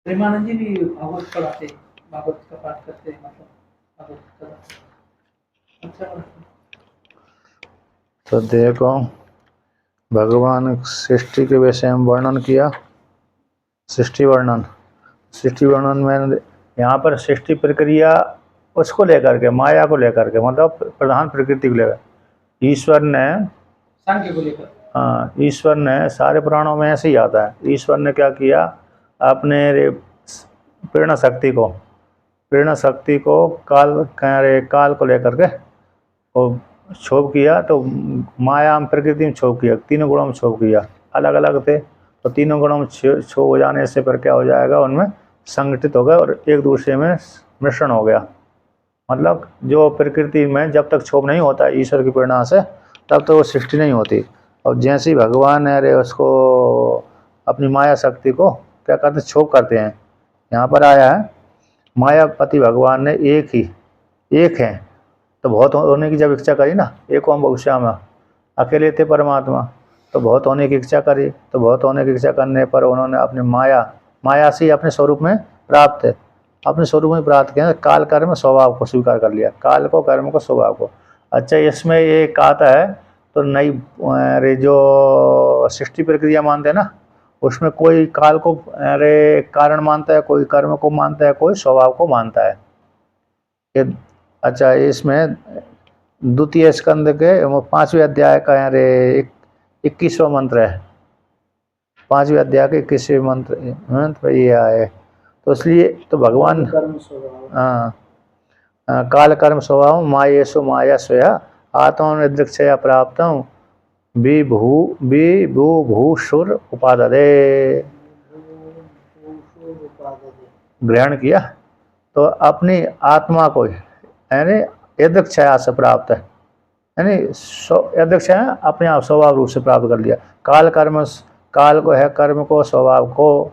प्रेमानंद जी भी भागवत पढ़ाते, भागवत का पाठ करते, मतलब भागवत का अच्छा पढ़ाते। तो देखो, भगवान सृष्टि के विषय में वर्णन किया। सृष्टि वर्णन में यहाँ पर सृष्टि प्रक्रिया उसको लेकर के, माया को लेकर के, मतलब प्रधान प्रकृति को लेकर ईश्वर ने, सांख्य को लेकर। हाँ, ईश्वर ने सारे पुराणों में ऐसे ही आता है। ईश्वर ने क्या किया, अपने प्रेरणा शक्ति को काल को लेकर के वो क्षोभ किया। तो माया में, प्रकृति में क्षोभ किया, तीनों गुणों में क्षोभ किया, अलग अलग थे। तो तीनों गुणों में क्षोभ हो जाने से पर क्या हो जाएगा, उनमें संगठित हो गए और एक दूसरे में मिश्रण हो गया। मतलब जो प्रकृति में जब तक क्षोभ नहीं होता ईश्वर की प्रेरणा से, तब तक वो सृष्टि नहीं होती। और जैसे ही भगवान है उसको अपनी माया शक्ति को क्या करते, क्षोभ करते हैं। यहाँ पर आया है, मायापति भगवान ने एक है तो बहुत होने की जब इच्छा करी ना, एक ओम बहुश्याम, अकेले थे परमात्मा, तो बहुत होने की इच्छा करी। तो बहुत होने की इच्छा करने पर उन्होंने अपनी माया से अपने स्वरूप में प्राप्त है, अपने स्वरूप में प्राप्त किया, काल कर्म स्वभाव को स्वीकार कर लिया, काल को, कर्म को, स्वभाव को। अच्छा, इसमें एक आता है तो नई अरे जो सृष्टि प्रक्रिया मानते हैं ना, उसमें कोई काल को अरे कारण मानता है, कोई कर्म को मानता है, कोई स्वभाव को मानता है। अच्छा, इसमें द्वितीय स्कंद के 5वें अध्याय का अरे 21वां मंत्र है। 5वें अध्याय के 21वें मंत्र ये आए। तो इसलिए तो भगवान, हाँ, काल कर्म स्वभाव मायेशु माया स्वया आत्मनिदृक्षया प्राप्तम विभूभूषुर उपाददे, ग्रहण किया। तो अपनी आत्मा को यानी यदृक्षया से प्राप्त है, यानी यदृक्षया अपने आप स्वभाव रूप से प्राप्त कर लिया। काल को है, कर्म को, स्वभाव को,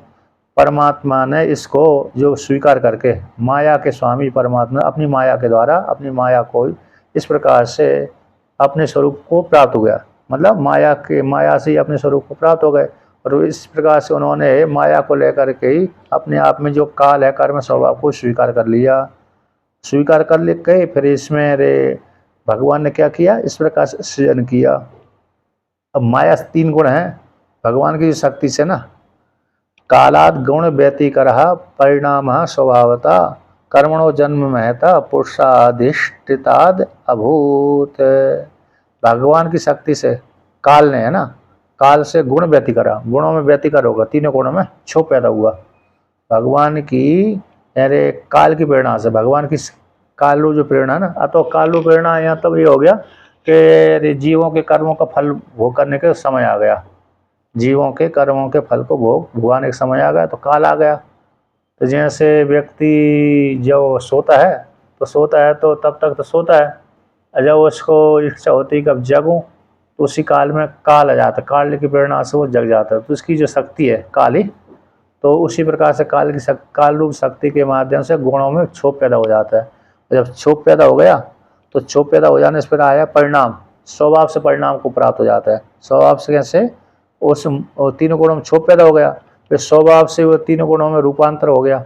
परमात्मा ने इसको जो स्वीकार करके, माया के स्वामी परमात्मा अपनी माया के द्वारा अपनी माया को इस प्रकार से अपने स्वरूप को प्राप्त हो गया। मतलब माया से ही अपने स्वरूप को प्राप्त हो गए। और इस प्रकार से उन्होंने माया को लेकर के ही अपने आप में जो काल है, कर्म, स्वभाव को स्वीकार कर लिया। स्वीकार कर लेके फिर इसमें भगवान ने क्या किया, इस प्रकार से सृजन किया। अब माया से 3 गुण हैं भगवान की शक्ति से ना, कालाद गुण व्यतिकर परिणाम स्वभावता कर्मणो जन्म महता पुरुषाधिष्ठिताद अभूत। भगवान की शक्ति से काल ने, है ना, काल से गुण व्यतिकरा, गुणों में व्यतिकर होगा, तीनों गुणों में क्षोभ पैदा हुआ। भगवान की अरे काल की प्रेरणा से, भगवान की कालू जो प्रेरणा ना, तो कालू प्रेरणा यहाँ तब ये हो गया कि जीवों के कर्मों का फल भोग करने का समय आ गया। जीवों के कर्मों के फल को भोगाने का समय आ गया तो काल आ गया। तो जैसे व्यक्ति जो सोता है तो तब तक तो सोता है, जब उसको इच्छा होती है कि अब जगूं, तो उसी काल में काल आ जाता है, काल की प्रेरणा से वो जग जाता है। तो उसकी जो शक्ति है काली, तो उसी प्रकार से काल रूप शक्ति के माध्यम से गुणों में क्षोभ पैदा हो जाता है। जब क्षोभ पैदा हो गया तो क्षोभ पैदा हो जाने से फिर आया परिणाम, स्वभाव से परिणाम को प्राप्त हो जाता है। स्वभाव से कैसे, उस तीनों गुणों में क्षोभ पैदा हो गया, फिर स्वभाव से वो तीनों गुणों में रूपांतर हो गया,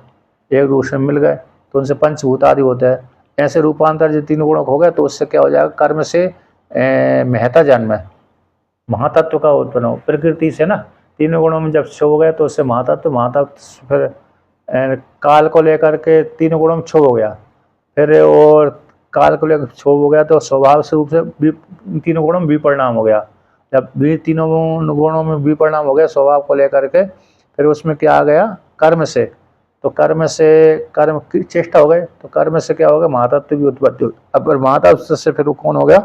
एक दूसरे में मिल गए, तो उनसे पंचभूत आदि होते हैं। ऐसे रूपांतर जो तीनों गुणों को हो गया तो उससे क्या हो जाएगा, कर्म से महता जन्म है, महातत्व का उत्पन्न हो। प्रकृति से ना तीनों गुणों में जब क्षोभ हो गया तो उससे महातत्व फिर काल को लेकर के तीनों गुणों में क्षोभ हो गया, फिर और काल को लेकर क्षोभ हो गया तो स्वभाव से रूप से तीनों गुणों में विपरिणाम हो गया। जब तीनों गुणों में विपरिणाम हो गया स्वभाव को लेकर के, फिर उसमें क्या आ गया, कर्म से। तो कर्म की चेष्टा हो गई, तो कर्म से क्या हो गया, महातत्व की उत्पत्ति हुई। अब फिर महातत्व से फिर कौन हो गया,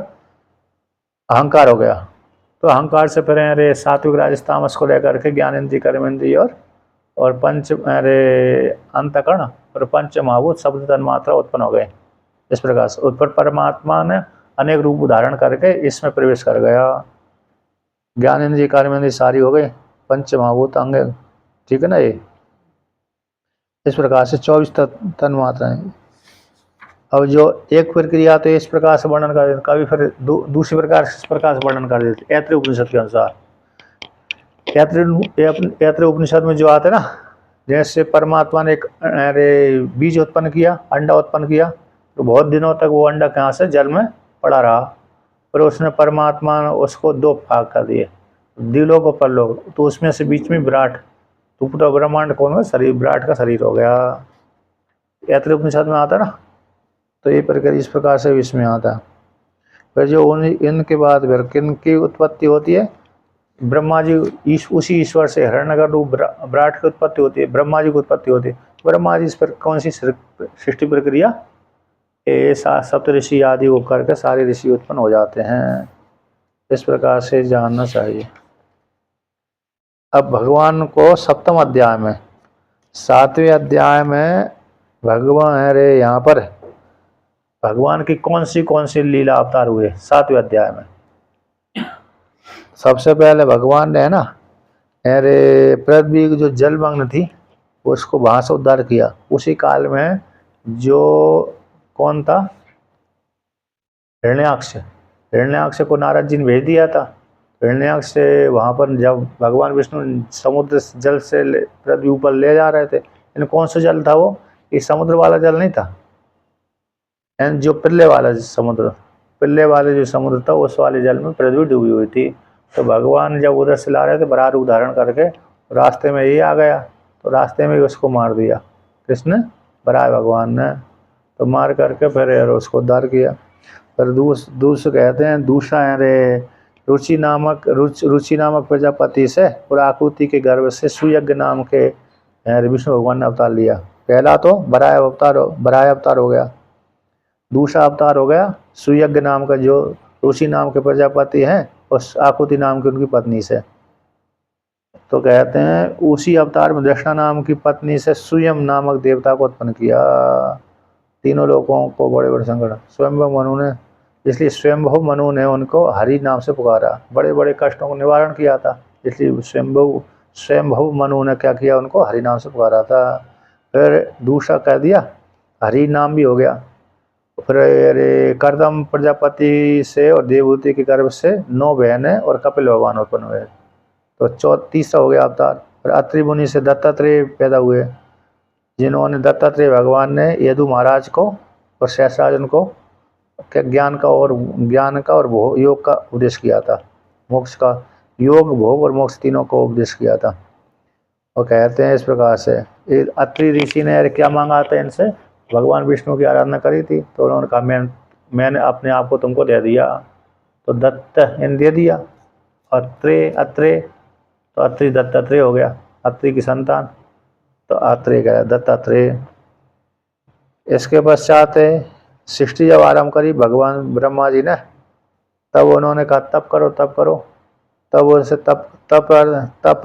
अहंकार हो गया। तो अहंकार से फिर अरे सात्विक राजस तामस को लेकर के ज्ञानेंद्रिय, कर्मेंद्रिय और पंच अरे अंतकरण और पंच महाभूत शब्द तन्मात्रा उत्पन्न हो गए। इस प्रकार से उत्पन्न परमात्मा ने अनेक रूप धारण करके इसमें प्रवेश कर गया। ज्ञानेंद्रिय, कर्मेंद्रिय सारी हो गई, पंच महाभूत अंग, ठीक है ना। ये इस प्रकार से 24 तन्मात्राएं। अब जो एक प्रक्रिया तो इस प्रकार से वर्णन कर देते, कभी फिर दूसरी प्रकार इस प्रकार से वर्णन कर देते ऐत्रेय उपनिषद के अनुसार। ऐत्रेय उपनिषद में जो आते ना, जैसे परमात्मा ने एक बीज उत्पन्न किया, अंडा उत्पन्न किया, तो बहुत दिनों तक वो अंडा कहाँ से जल में पड़ा रहा, पर उसने परमात्मा ने उसको दो भाग कर दिए, द्विलोक और परलोक। तो उसमें से बीच में विराट, तो पूरा ब्रह्मांड कौन है, शरीर, विराट का शरीर हो गया। ऐतरेय उपनिषद में आता ना, तो ये प्रकार इस प्रकार से इसमें आता है। फिर जो इनके बाद फिर किन की उत्पत्ति होती है, ब्रह्मा जी, उसी ईश्वर से हिरण्यगर्भ रूप विराट की उत्पत्ति होती है, ब्रह्मा जी की उत्पत्ति होती है। ब्रह्मा जी इस पर कौन सी सृष्टि प्रक्रिया, ये सप्त ऋषि आदि को करके सारे ऋषि उत्पन्न हो जाते हैं। इस प्रकार से जानना चाहिए। अब भगवान को सप्तम अध्याय में, 7वें अध्याय में भगवान, अरे यहाँ पर भगवान की कौन सी लीला अवतार हुए 7वें अध्याय में। सबसे पहले भगवान ने, है ना, अरे पृथ्वी की जो जलमग्न थी उसको वहां से उद्धार किया। उसी काल में जो कौन था, हिरण्याक्ष को नारद जी ने भेज दिया था। हिरण्याक्ष से वहां पर जब भगवान विष्णु समुद्र जल से पृथ्वी ऊपर ले जा रहे थे, इन कौन सा जल था वो, ये समुद्र वाला जल नहीं था, जो पिल्ले वाला समुद्र, पिल्ले वाले जो समुद्र था उस वाले जल में पृथ्वी डूबी हुई थी। तो भगवान जब उधर से ला रहे थे बराह रूप धारण करके, रास्ते में ये आ गया, तो रास्ते में ही उसको मार दिया। किसने, बराह भगवान ने। तो मार करके फिर उसको उद्धार किया। फिर दूसरे कहते हैं, दूसरा है रे रुचि नामक प्रजापति से और आकृति के गर्भ से सुयज्ञ नाम के विष्णु भगवान ने अवतार लिया। पहला तो बराह अवतार हो गया, दूसरा अवतार हो गया सुयज्ञ नाम का, जो रुचि नाम के प्रजापति हैं, और आकृति नाम की उनकी पत्नी से। तो कहते हैं उसी अवतार में दक्षिणा नाम की पत्नी से सुयम नामक देवता को उत्पन्न किया। तीनों लोगों को बड़े बड़े संकट स्वयंभव मनु ने, इसलिए स्वयंभव मनु ने उनको हरि नाम से पुकारा, बड़े बड़े कष्टों को निवारण किया था, इसलिए स्वयंभव मनु ने क्या किया, उनको हरि नाम से पुकारा था। फिर दूसरा कह दिया हरि नाम भी हो गया। फिर कर्दम प्रजापति से और देवहूति के गर्भ से 9 बहनें और कपिल भगवान उत्पन्न हुए। तो तीसरा हो गया अवतार। फिर अत्रि मुनि से दत्तात्रेय पैदा हुए, जिन्होंने दत्तात्रेय भगवान ने यदु महाराज को और शेषराजन को ज्ञान का और योग का उपदेश किया था, मोक्ष का, योग, भोग और मोक्ष तीनों को उपदेश किया था। और कहते हैं इस प्रकार से, अत्रि ऋषि ने क्या मांगा था इनसे, भगवान विष्णु की आराधना करी थी, तो उन्होंने कहा मैंने अपने आप को तुमको दे दिया, तो दत्त इन दे दिया। अत्रे तो अत्रि दत्तात्रेय हो गया, अत्रि की संतान, तो अत्रेय गया दत्तात्रेय। इसके पश्चात सृष्टि जब आरंभ करी भगवान ब्रह्मा जी ने, तब उन्होंने कहा तप करो। तब उनसे तप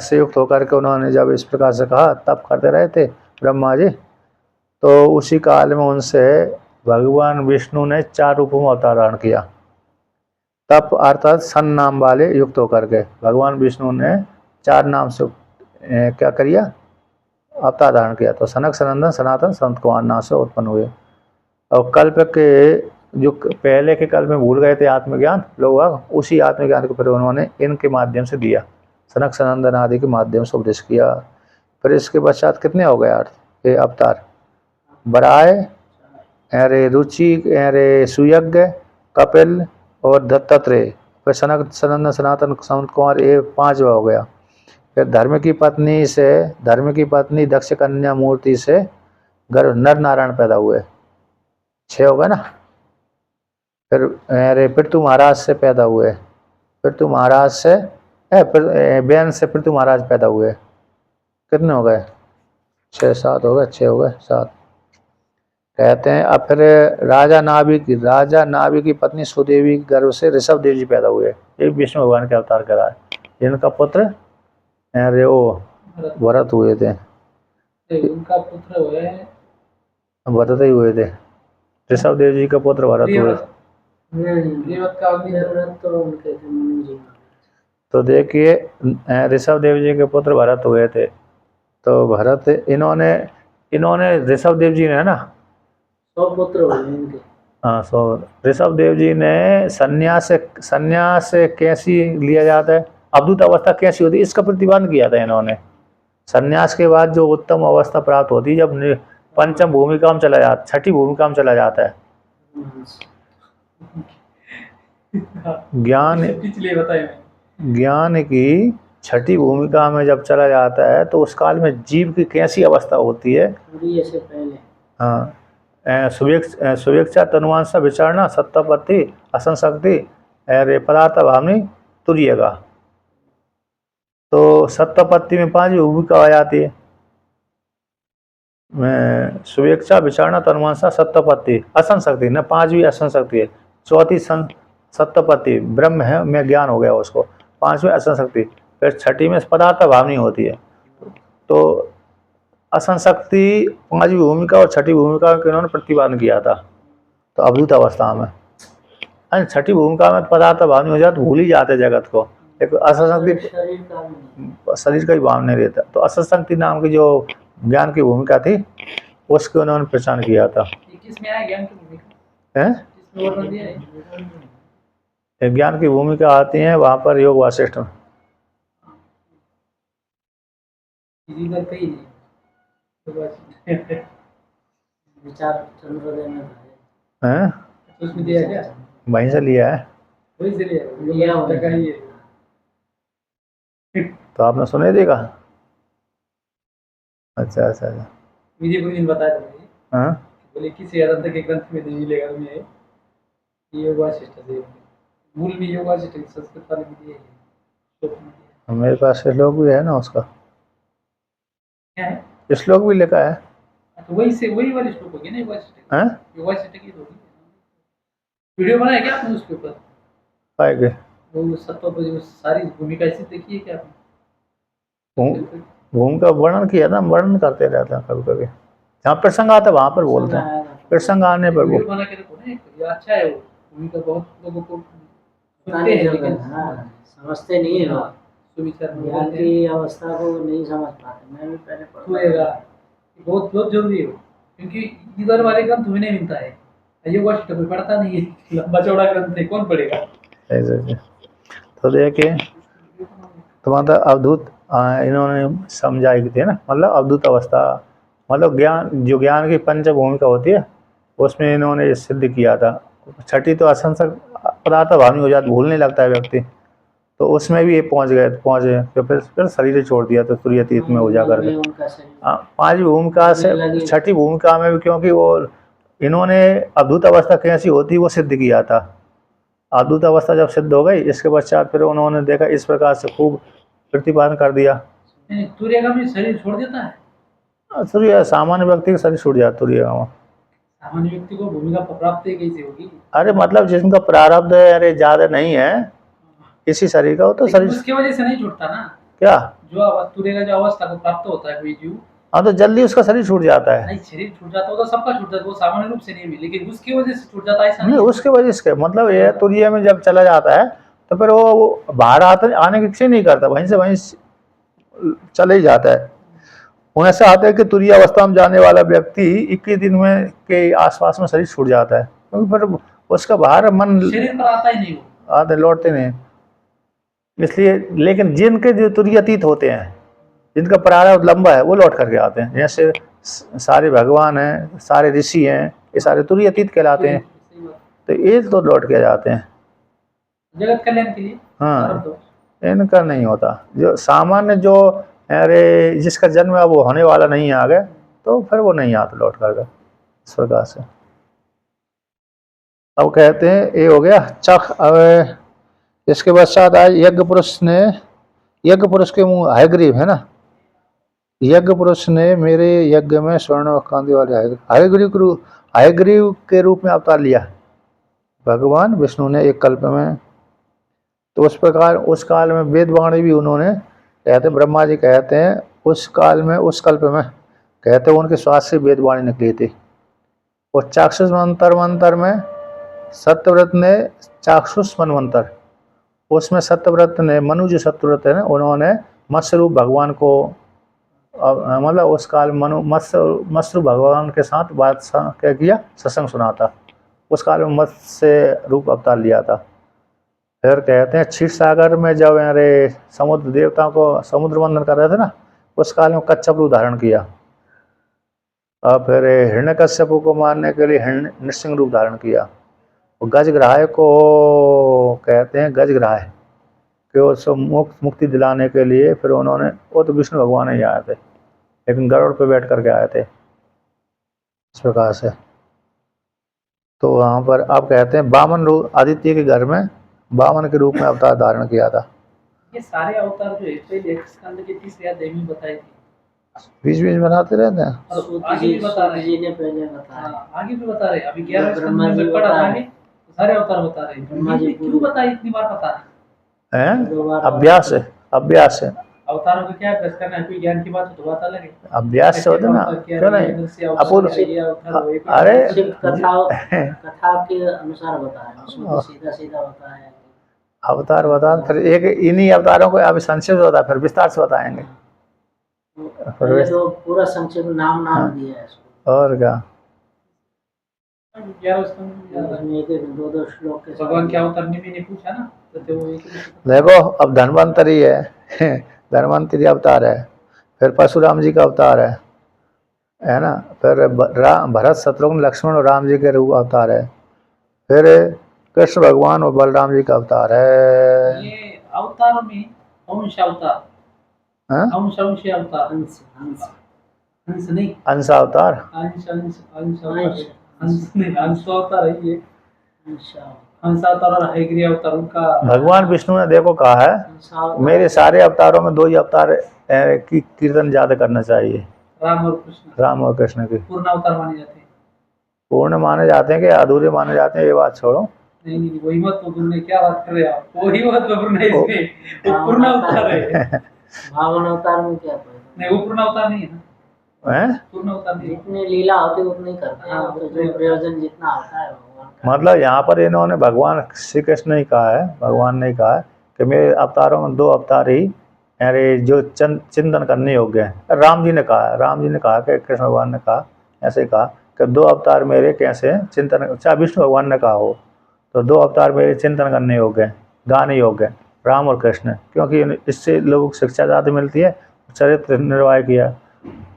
से युक्त होकर के उन्होंने जब इस प्रकार से कहा, तप करते रहे थे ब्रह्मा जी, तो उसी काल में उनसे भगवान विष्णु ने 4 रूपों में अवतार धारण किया। तप अर्थात सन नाम वाले युक्त होकर के भगवान विष्णु ने 4 नाम से क्या किया, अवतार धारण किया। तो सनक, सनंदन, सनातन, संत कुमार नाम से उत्पन्न हुए। और कल्प के जो पहले के कल्प में भूल गए थे आत्मज्ञान लोग, उसी आत्मज्ञान को फिर उन्होंने इनके माध्यम से दिया, सनक सनंदन आदि के माध्यम से उपदेश किया। फिर इसके पश्चात कितने हो गए ये अवतार, बराह, अरे रुचि, अरे सुयज्ञ, कपिल और दत्तात्रेय। फिर सनक, सनंदन, सनातन, संत कुमार, ये 5 हो गया। फिर धर्म की पत्नी दक्ष कन्या मूर्ति से गर्भ नर नारायण पैदा हुए, 6 हो गए ना। फिर अरे पृथु महाराज से पैदा हुए, पृथु महाराज से बेन से पृथु महाराज पैदा हुए, कितने हो गए, 6 हो गए 7। कहते हैं अब फिर राजा नाभि की पत्नी सुदेवी के गर्भ से ऋषभ देव जी पैदा हुए, ये विष्णु भगवान के अवतार करा है, जिनका पुत्र अरे वो भरत हुए थे, उनका पुत्र हुए भरत ही हुए थे, ऋषभ देव जी का पुत्र भरत हुए। तो देखिए ऋषभ देव जी के पुत्र भरत हुए थे। तो भरत इन्होंने ऋषभ देव जी ने, है ना, 100 पुत्र हुए इनके। हाँ, 100। ऋषभ देव जी ने संन्यास कैसी लिया जाता है, अवधूत अवस्था कैसी होती है, इसका प्रतिपादन किया था इन्होंने। संन्यास के बाद जो उत्तम अवस्था प्राप्त होती है, जब पंचम भूमिका में चला जाता, छठी भूमिका में चला जाता है। ज्ञान पिछले बताए ज्ञान की छठी भूमिका में जब चला जाता है तो उस काल में जीव की कैसी अवस्था होती है। से पहले हाँ, सुवेक्षा तनुवांसा विचारणा सत्तापत्ति असंशक्ति अरे पदार्थ भावनी तुरिएगा। तो सत्तापत्ति में 5 भूमिका आ जाती है, सुवेक्षा विचारणा तनुवांसा सत्तापत्ति असंशक्ति न 5वीं असंशक्ति है, 4थी सत्तापत्ति ब्रह्म है में ज्ञान हो गया उसको, 5वीं असंशक्ति, फिर 6ठी में पदार्थ भावनी होती है। तो असंशक्ति 5वीं भूमिका और 6ठी भूमिका में इन्होंने प्रतिपादन किया था। तो अभूत अवस्था में 6ठी भूमिका में पदार्थ भावनी हो जाए तो भूल ही जाते जगत को, एक असंशक्ति शरीर का ही भाव नहीं रहता। तो असंशक्ति नाम की जो ज्ञान की भूमिका थी उसको उन्होंने पहचान किया था। किसमें आया ज्ञान की भूमिका है? किसमें वर्णन दिया है? ज्ञान की भूमिका आती है वहाँ पर योग वासिष्ठ में। इधर कहीं नहीं विचार चंद्रोदय में है, उसमें दिया क्या? वहीं से लिया है, वहीं से लिया है। तो आपने सुने देगा? अच्छा अच्छा अच्छा, मुझे कोई दिन बताया था हाँ बोले किसी ग्रंथ के ग्रंथ में नहीं मिलेगा तुम्हें योग वासिष्ठ से, मूल में योग वासिष्ठ संस्कृत वाले में दिए है। मेरे पास श्लोक भी है ना उसका, क्या है? श्लोक भी लिखा है। तो वही से वही वाले श्लोक होगी ना योग वासिष्ठ, हैं? योग वासिष्ठ की होगी। वीडियो बनाया क्या आपने उसके ऊपर? पाएंगे वो सत्व पर जो सारी भूमिका ऐसी देखी है क्या आपने? भूमिका वर्णन किया था, वर्णन करते रहते हैं कभी कभी, जहाँ प्रसंग आता है वहाँ पर बोलते हैं, प्रसंग आने पर वो बना के रखो ना, ये अच्छा है वो भूमिका, बहुत लोगों को सुनते हैं लेकिन समझते नहीं है लोग, सुविचार ज्ञान की अवस्था को नहीं समझ पाते। मैं भी पहले पढ़ूंगा, बहुत बहुत जरूरी है क्योंकि इधर वाले ग्रंथ तुम्हें नहीं मिलता है, योग वासिष्ठ कोई पढ़ता नहीं है, लंबा चौड़ा ग्रंथ है, कौन पढ़ेगा? तो देखिए तुम्हारा अवधूत इन्होंने समझाई थी ना, मतलब अवधूत अवस्था, मतलब ज्ञान, जो ज्ञान की पंच भूमिका होती है उसमें इन्होंने सिद्ध किया था। 6ठी तो असंशक पदार्थ भावनी हो जाता, भूलने लगता है व्यक्ति, तो उसमें भी ये पहुँचे तो फिर शरीर छोड़ दिया तो तुरीयतीत में हो जा करके 5वीं भूमिका से 6ठी भूमिका में भी, क्योंकि वो इन्होंने अद्भुत अवस्था कैसी होती वो सिद्ध किया था। अद्भुत अवस्था जब सिद्ध हो गई इसके पश्चात फिर उन्होंने देखा इस प्रकार से खूब प्रतिपादन कर दिया। तुरीयगामी शरीर छोड़ देता है? सूर्य सामान्य व्यक्ति का शरीर छूट जाता तुरीयगामी। सामान्य व्यक्ति को भूमिका प्राप्त कैसे होगी? अरे मतलब जिनका प्रारब्ध अरे ज्यादा नहीं है इसी शरीर का, हो तो शरीर उसकी वजह से नहीं छूटता ना, क्या जो तुरीय का जो अवस्था को प्राप्त होता है कोई जीव, हाँ तो जल्दी उसका शरीर छूट जाता है। नहीं शरीर छूट जाता होगा, सबका छूट जाता है, वो सामान्य रूप से नहीं भी, लेकिन उसकी वजह से छूट जाता है ऐसा नहीं, उसकी वजह से मतलब ये तुरीय में जब चला जाता है तो फिर वो बाहर आने की इच्छा नहीं करता, वहीं से वहीं चले ही जाता है। उन्हें ऐसा आता है कि तुरीय अवस्था में जाने वाला व्यक्ति 21 दिन में के आसपास में शरीर छूट जाता है, क्योंकि फिर उसका बाहर मन शरीर पर आता ही नहीं, वो आते लौटते नहीं इसलिए। लेकिन जिनके जो तुरीयातीत होते हैं, जिनका प्रारब्ध लंबा है, वो लौट करके आते हैं। जैसे सारे भगवान हैं, सारे ऋषि हैं, ये सारे तुरीयातीत कहलाते हैं, तो ये तो लौट के जाते हैं जगत कल्याण के लिए। हाँ, इनका नहीं होता। जो सामान्य जो अरे जिसका जन्म अब वो होने वाला नहीं है आगे, तो फिर वो नहीं आता लौट कर इस प्रकार से। अब कहते हैं ये हो गया चख। अब इसके पश्चात आज यज्ञ पुरुष के मुंह हयग्रीव है ना, यज्ञ पुरुष ने मेरे यज्ञ में स्वर्ण कांति वाले हयग्रीव के रूप में अवतार लिया भगवान विष्णु ने एक कल्प में। तो उस प्रकार उस काल में वेदवाणी भी उन्होंने कहते, ब्रह्मा जी कहते हैं उस काल में, उस कल्प में कहते हैं उनके श्वास से वेदवाणी निकली थी। और चाक्षुष मंत्र में सत्यव्रत ने चाक्षुष मनवंतर, उसमें सत्यव्रत ने मनु जो सत्यव्रत है ना, उन्होंने मत्स्य रूप भगवान को मतलब उस काल मनु मत्स्य भगवान के साथ बात क्या किया, सत्संग सुना था। उस काल में मत्स्य रूप अवतार लिया था। फिर कहते हैं क्षीर सागर में जब अरे समुद्र देवताओं को समुद्र मंथन कर रहे थे ना, उस काल में कच्छप रूप धारण किया और फिर हिरण्यकश्यप को मारने के लिए नृसिंह रूप धारण किया। गजग्राह को कहते हैं, गजग्राह कि उसको मुक्ति दिलाने के लिए फिर उन्होंने, वो तो विष्णु भगवान ही आए थे लेकिन गरुड़ पे बैठ करके आए थे इस प्रकार से। तो वहाँ पर आप कहते हैं वामन रूप, आदित्य के घर में वामन के रूप में अवतार धारण किया था। ये सारे अवतार जो है पहले एक स्कंद के 30 अध्याय में बताए थे, बीच बीच बनाते रहते हैं। और आगे भी बता रहे जी ने पहले बताया। हैं, आगे भी बता रहे हैं। अभी 11 स्कंद ब्रह्मा जी में पढ़ा बता था, सारे अवतार बता रहे ब्रह्मा जी हैं। क्यों बताए इतनी बार बता रहे हैं? हैं अभ्यास है, अभ्यास है, अवतारों को क्या अभ्यास करना है? कोई ज्ञान की बात हो तो बात अलग है। अभ्यास से होता ना, क्यों नहीं अपूर्व। अरे कथा के अनुसार बताया, उसमें सीधा सीधा बताया। अवतार बता, फिर एक इन्हीं अवतारों को अभी संक्षेप से बता, फिर विस्तार से बताएंगे। पहले तो पूरा संक्षेप नाम दिया है इसको। और क्या 11 स्कंद में उसमें एक दो श्लोक के भगवान क्या अवतार ने भी नहीं पूछा ना, तो वो एक देखो, अब धन्वंतरी है धन्वंतरी अवतार है, फिर परशुराम जी का अवतार है ना, फिर भरत शत्रुघ्न लक्ष्मण और राम जी के रूप अवतार है, फिर कृष्ण भगवान और बलराम जी का अवतार है। ये अवतार में अंश अवतार, अंश अवतार, अंश नहीं, अंश अवतार, अंश नहीं, अंश अवतार है ये। अंश अवतार और हयग्रीव अवतार उनका। भगवान विष्णु ने देखो कहा है मेरे सारे अवतारों में 2 ही अवतार की कीर्तन ज्यादा करना चाहिए, राम और कृष्ण। राम और कृष्ण की पूर्ण अवतार माने जाते हैं। पूर्ण माने जाते हैं कि अधूरे माने जाते हैं, ये बात छोड़ो। नहीं, वही मत तुमने क्या बात कर रहे हो आप? वही मत पूर्ण है इसमें, वो पूर्ण अवतार है। भावन अवतार में क्या नहीं, वो पूर्ण अवतार नहीं है ना, पूर्ण अवतार नहीं। जितनी लीला होती है उतनी करते हैं, तो जो प्रयोजन जितना होता है भगवान का। मतलब यहाँ पर इन्होंने भगवान श्री कृष्ण ने कहा है, भगवान ने कहा है कि मेरे अवतारों में 2 अवतार ही अरे जो चिंतन करने योग्य है। राम जी ने कहा कि कृष्ण भगवान ने कहा, ऐसे कहा कि 2 अवतार मेरे कैसे चिंतन, चाहे विष्णु भगवान ने कहा हो तो 2 अवतार मेरे चिंतन करने योग्य हैं, गाने योग्य हैं, राम और कृष्ण, क्योंकि इससे लोगों को शिक्षा ज़्यादा मिलती है, चरित्र निर्वाह किया।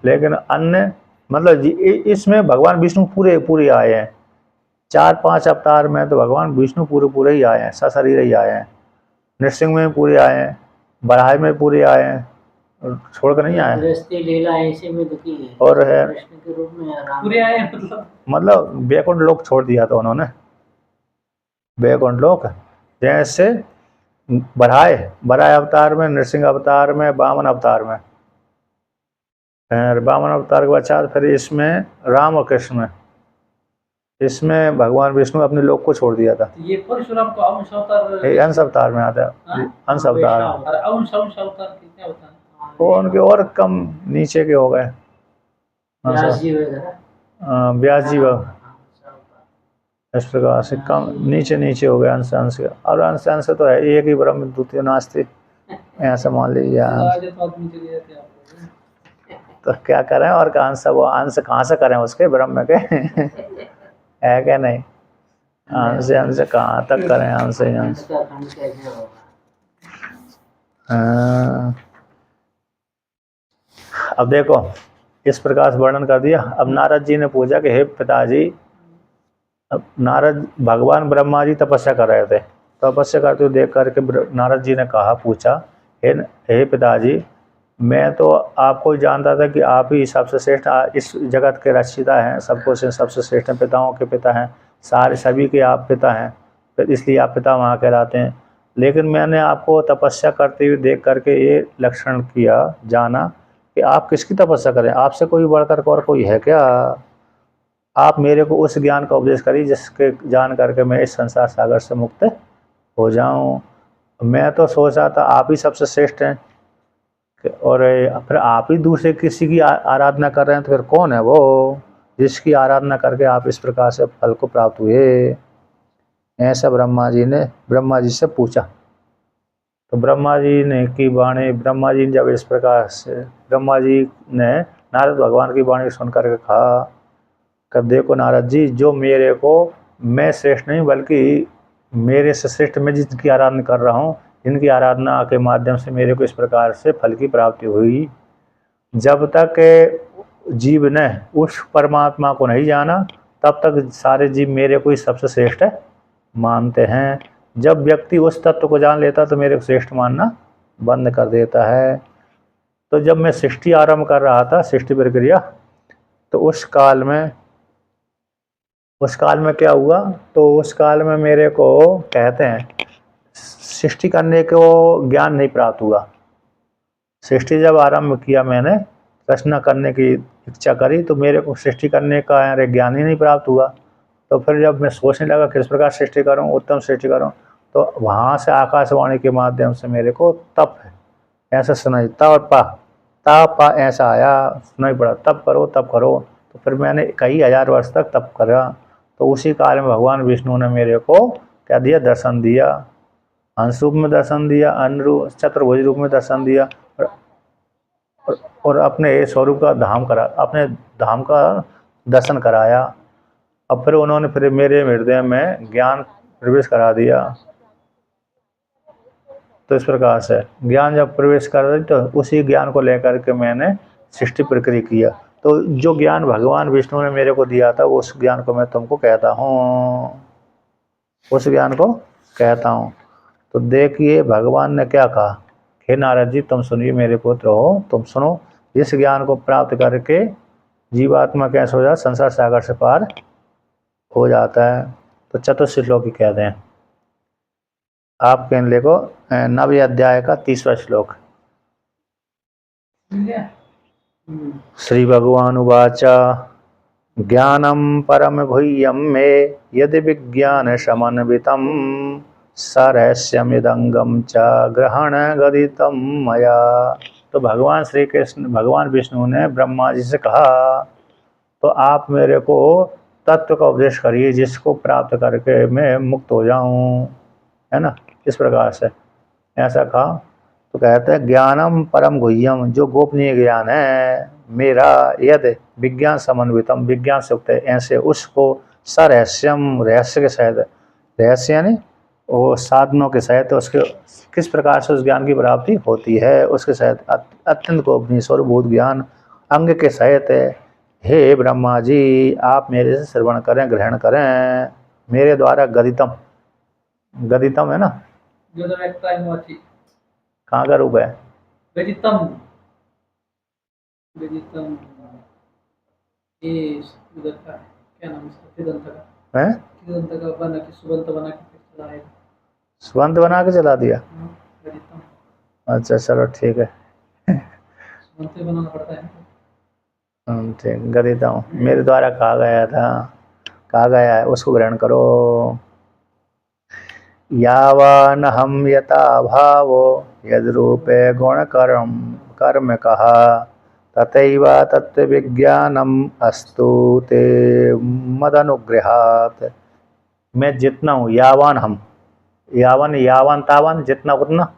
लेकिन अन्य मतलब इसमें भगवान विष्णु पूरे आए हैं, 4-5 अवतार में तो भगवान विष्णु पूरे ही आए हैं, सशरीर ही आए हैं। नृसिंह में पूरे आए हैं, बराह में पूरे आए हैं, छोड़कर नहीं आए। लीला ऐसे में दुखी है और है कृष्ण के रूप में पूरे आए हैं, मतलब वैकुंठ लोक छोड़ दिया था उन्होंने, वैकुंठ लोक। जैसे बराह अवतार में, नृसिंह अवतार में, वामन अवतार में, वामन अवतार के पश्चात फिर इसमें राम और कृष्ण में, इसमें भगवान विष्णु अपने लोक को छोड़ दिया था। ये परशुराम को अंश अवतार, अंश अवतार में आता है, अंश अवतार। और अंश अवतार क्या होता है? वो उनके और कम नीचे के हो गए, व्यास जी इस प्रकार से कम नीचे हो गए अंश के, और अंश तो है एक ही ब्रह्म द्वितीय नास्ति, ऐसा मान लीजिए। तो क्या करें, और अंश कहाँ से करें उसके ब्रह्म के है क्या नहीं, अंश कहाँ तक करें, अंश। अब देखो इस प्रकार से वर्णन कर दिया। अब नारद जी ने पूछा कि हे पिताजी, अब नारद भगवान ब्रह्मा जी तपस्या कर रहे थे, तपस्या करते हुए देख करके नारद जी ने पूछा हे पिताजी, मैं तो आपको जानता था कि आप ही सबसे श्रेष्ठ इस जगत के रचयिता हैं, सबको से सबसे श्रेष्ठ पिताओं के पिता हैं, सभी के आप पिता हैं, फिर इसलिए आप पिता वहाँ कहलाते हैं। लेकिन मैंने आपको तपस्या करते हुए देख करके ये लक्षण किया, जाना कि आप किसकी तपस्या करें, आपसे कोई बढ़कर और कोई है क्या? आप मेरे को उस ज्ञान का उपदेश करिए जिसके जान करके मैं इस संसार सागर से मुक्त हो जाऊं। मैं तो सोच रहा था आप ही सबसे श्रेष्ठ हैं, और फिर आप ही दूसरे किसी की आराधना कर रहे हैं, तो फिर कौन है वो जिसकी आराधना करके आप इस प्रकार से फल को प्राप्त हुए? ऐसा ब्रह्मा जी से पूछा। तो ब्रह्मा जी ने की वाणी, ब्रह्मा जी ने जब इस प्रकार से, ब्रह्मा जी ने नारद भगवान की वाणी सुन करके कहा कि देखो नारद जी, जो मेरे को, मैं श्रेष्ठ नहीं बल्कि मेरे से श्रेष्ठ मैं जिनकी आराधना कर रहा हूँ, जिनकी आराधना के माध्यम से मेरे को इस प्रकार से फल की प्राप्ति हुई, जब तक जीव ने उस परमात्मा को नहीं जाना तब तक सारे जीव मेरे को ही सबसे श्रेष्ठ मानते हैं। जब व्यक्ति उस तत्व को जान लेता तो मेरे को श्रेष्ठ मानना बंद कर देता है। तो जब मैं सृष्टि आरंभ कर रहा था, सृष्टि प्रक्रिया, तो उस काल में क्या हुआ, तो उस काल में मेरे को कहते हैं सृष्टि करने को ज्ञान नहीं प्राप्त हुआ। सृष्टि जब आरंभ किया, मैंने रचना करने की इच्छा करी, तो मेरे को सृष्टि करने का ज्ञान ही नहीं प्राप्त हुआ। तो फिर जब मैं सोचने लगा किस प्रकार सृष्टि करूं, उत्तम सृष्टि करूं, तो वहाँ से आकाशवाणी के माध्यम से मेरे को तप ऐसा सुनाई, ता ऐसा आया, सुनाई पड़ा, तप करो तप करो। तो फिर मैंने कई हजार वर्ष तक तप करा। तो उसी काल में भगवान विष्णु ने मेरे को क्या दिया, दर्शन दिया। हंस रूप में दर्शन दिया, चतुर्भुज रूप में दर्शन दिया, और अपने स्वरूप का अपने धाम का दर्शन कराया। अब फिर उन्होंने फिर मेरे हृदय में ज्ञान प्रवेश करा दिया। तो इस प्रकार से ज्ञान जब प्रवेश कर रही, तो उसी ज्ञान को लेकर के मैंने सृष्टि प्रक्रिया किया। तो जो ज्ञान भगवान विष्णु ने मेरे को दिया था, उस ज्ञान को मैं तुमको कहता हूँ, उस ज्ञान को कहता हूँ। तो देखिए भगवान ने क्या कहा, हे नारद जी तुम सुनिए, मेरे पुत्र हो, तुम सुनो। इस ज्ञान को प्राप्त करके जीवात्मा कैसे हो जाए, संसार सागर से पार हो जाता है। तो चतुर्थ श्लोक कहते हैं, आप कह ले को 9वें अध्याय का 30वां श्लोक। श्री भगवान उवाच ज्ञानम परम गुह्यम मे यदि विज्ञान समन्वितम सरहस्यमिदंगम च ग्रहण गदितम मया। तो भगवान श्री कृष्ण, भगवान विष्णु ने ब्रह्मा जी से कहा, तो आप मेरे को तत्व का उपदेश करिए जिसको प्राप्त करके मैं मुक्त हो जाऊं, है ना। इस प्रकार से ऐसा कहा। तो कहते हैं ज्ञानम परम गुह्यम, जो गोपनीय ज्ञान है मेरा, यद विज्ञान समन्वितम, विज्ञान से युक्त है, ऐसे उसको सरहस्यम, रहस्य के सहित, रहस्य यानी वो साधनों के सहित उसके किस प्रकार से उस ज्ञान की प्राप्ति होती है, उसके सहित अत्यंत गोपनीय स्वरूभूत ज्ञान अंग के सहित है। हे ब्रह्मा जी आप मेरे से श्रवण करें, ग्रहण करें, मेरे द्वारा गदितम, गदितम है ना, कहाँ का रूप है, गदितम, गदितम ये उधर का क्या नाम है, तिदंत का है, तिदंत का बना के सुबंत बना के चला है, सुबंत बना के चला दिया। गदितम अच्छा चलो ठीक है, सुबंत बनाना पड़ता है। ठीक, गदितम मेरे द्वारा कहा गया था, कहा गया है, उसको ग्रहण करो। यावान हम यथा भावो यद रूपे गुण कर्म कहा तथैव तत्व विज्ञानम अस्तु ते मदनुग्रहात्। मैं जितना हूँ, यावान हम, यावान तावान, जितना उतना,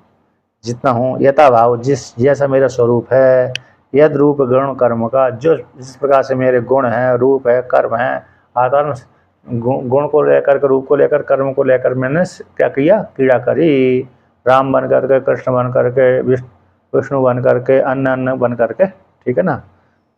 जितना हूँ, यथा भाव जिस जैसा मेरा स्वरूप है, यद रूप गुण कर्म का, जो जिस प्रकार से मेरे गुण हैं, रूप है, कर्म है, आकर्म, गुण को लेकर के, रूप को लेकर, कर्म को लेकर मैंने क्या किया, क्रीड़ा करी। राम बन करके, कृष्ण बन करके, विष्णु बन करके, अन्न बन करके, ठीक है ना,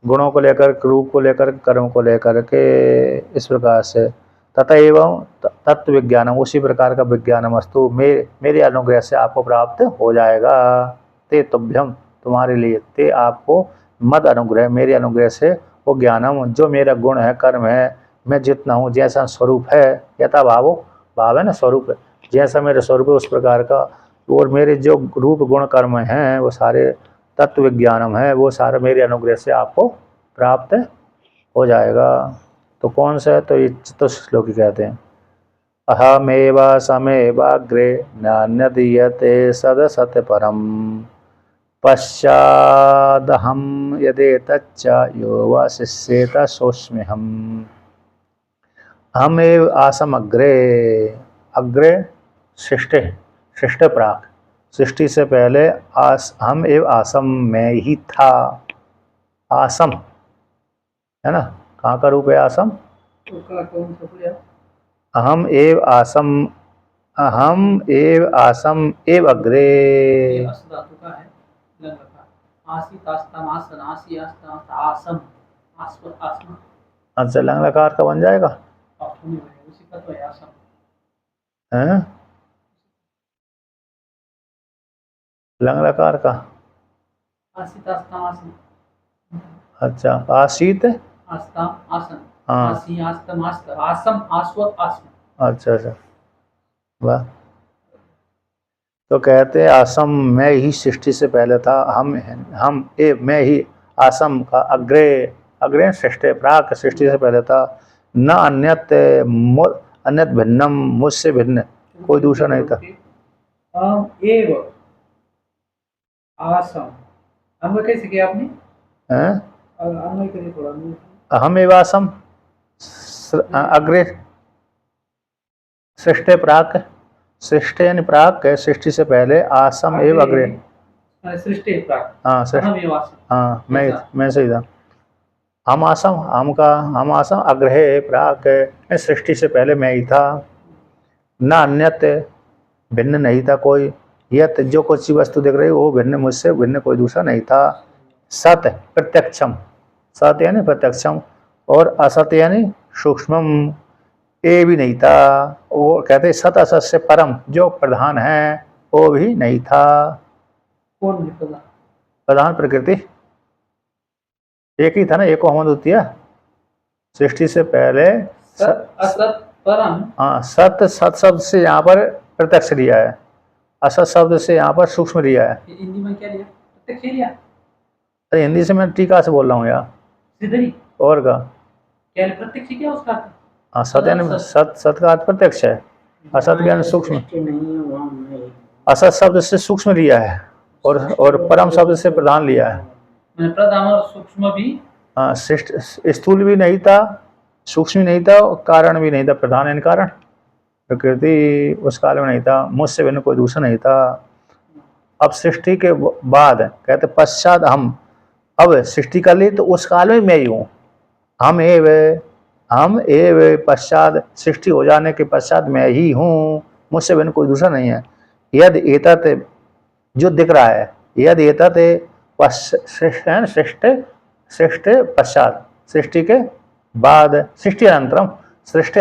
गुणों को लेकर, रूप को लेकर, कर्म को लेकर के, इस प्रकार से। तथा एवं तत्व विज्ञानम, उसी प्रकार का विज्ञानम अस्तु मेरे अनुग्रह से आपको प्राप्त हो जाएगा। ते तुभ्यम, तुम्हारे लिए, ते आपको, मद अनुग्रह, मेरे अनुग्रह से, वो ज्ञानम जो मेरा गुण है, कर्म है, मैं जितना हूँ, जैसा स्वरूप है, यथा भावो, भाव है ना स्वरूप है, जैसा मेरा स्वरूप है उस प्रकार का, और मेरे जो रूप गुण कर्म हैं वो सारे तत्व विज्ञानम है, वो सारा मेरे अनुग्रह से आपको प्राप्त हो जाएगा। तो कौन सा है, तो ये चतुर्थ श्लोक कहते हैं, अहमेव समेवाग्रे नान्यदीयते सदसत परम पश्चादहम यदेतच्च यो वा शिष्येत सोऽस्म्यहम्। अहमेव आसम अग्रे, अग्रे सृष्टि प्राक, सृष्टि से पहले हम एव आसम, में ही था, आसम है ना, कहाँ का रूप है आसम, अहम एव आसम, अहम एव आसम एव अग्रे, आसित आस्तम आसन आसी आस्तम आसम आस्व आसम अच्छा, लंग लकार का बन जाएगा नहीं है, उसी का तो है आसम। हैं? लंग लकार का। आसित आस्तम आसन अच्छा, आशीत। आस्तम आसन हाँ। आसी आस्तम आस्त आसम आस्व आसम। अच्छा अच्छा, वाह। तो कहते हैं आसम मैं ही सृष्टि से पहले था, मैं ही आसम का अग्रे अग्रे श्रेष्ठ प्राक सृष्टि से पहले था, न अन्यत भिन्नम, मुझसे भिन्न कोई दूसरा नहीं था। एव आसम हम कैसे किया आपने? हैं? अन्वय करिए थोड़ा अन्वय। अहम एव आसम अग्रे सृष्ट प्राक, सृष्टि यानी प्राक है, सृष्टि से पहले, आसम एव अग्रे। सृष्टि प्राक। हाँ हम एव आसम। हाँ, मैं सही था। हम आसम अग्रहे प्राक, सृष्टि से पहले मैं ही था, न अन्यत भिन्न नहीं था कोई, यत जो कुछ सी वस्तु देख रही वो भिन्न, मुझसे भिन्न कोई दूसरा नहीं था। सत प्रत्यक्षम, सत यानी प्रत्यक्षम, और असत यानी सूक्ष्मम, ए भी नहीं था। वो कहते सत असत से परम, जो प्रधान है वो भी नहीं था। कौन है प्रधान? प्रधान प्रकृति एक ही था ना, एको हम द्वितीय, सृष्टि से पहले सत असत परम। हाँ, सत सत शब्द से यहाँ पर प्रत्यक्ष लिया है, असत शब्द से यहाँ पर सूक्ष्म लिया है। हिंदी में क्या लिया? प्रत्यक्ष लिया। अरे हिंदी से मैं टीका से बोल रहा हूँ यार, सीधरी और का क्या प्रत्यक्ष क्या उसका अर्थ? हाँ, सत यानी सत का अर्थ प्रत्यक्ष है, असत ज्ञान सूक्ष्म। असत शब्द से सूक्ष्म लिया है, और परम शब्द से प्रधान लिया है। मैंने प्रधान और सूक्ष्म भी। हाँ, श्रेष्ठ स्थूल भी नहीं था, सूक्ष्म नहीं था, कारण भी नहीं था, प्रधान यानी कारण, प्रकृति उस काल में नहीं था, मुझसे भिन्न कोई दूसरा नहीं था। अब सृष्टि के बाद कहते पश्चात हम, अब सृष्टि कर ली तो उस काल में मैं ही हूँ, हम एव पश्चात, सृष्टि हो जाने के पश्चात मैं ही हूँ, मुझसे भिन्न कोई दूसरा नहीं है। यद एतत् जो दिख रहा है, यद एतत् श्रेष्ठ पश्चात, सृष्टि के बाद, सृष्टि अनंतरम, सृष्टि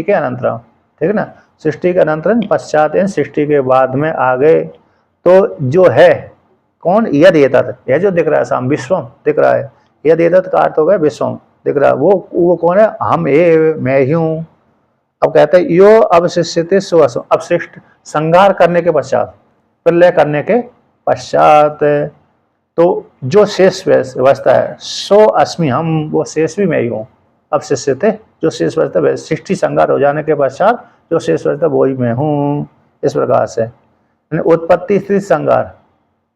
के अनंतरम, ठीक है ना, सृष्टि के अनंतरम पश्चात, सृष्टि के बाद में आ गए, तो जो है कौन, यद एतत्, यह जो दिख रहा है साम, विश्वम दिख रहा है, यद एतत् का अर्थ हो गया विश्वम दिख रहा है, वो कौन है, हम मैं ही हूँ। अब कहते हैं यो अवशिष्यते सुअसम, अब सृष्टि संहार करने के पश्चात, प्रलय करने के पश्चात, तो जो शेष व्यवस्था है, सो अस्मि हम, वो शेष भी मैं ही हूँ। अब शिष्य जो शेष व्यवस्था, सृष्टि संहार हो जाने के पश्चात जो शेष व्यवस्था वो ही मैं हूँ। इस प्रकार से उत्पत्ति स्थिति संहार,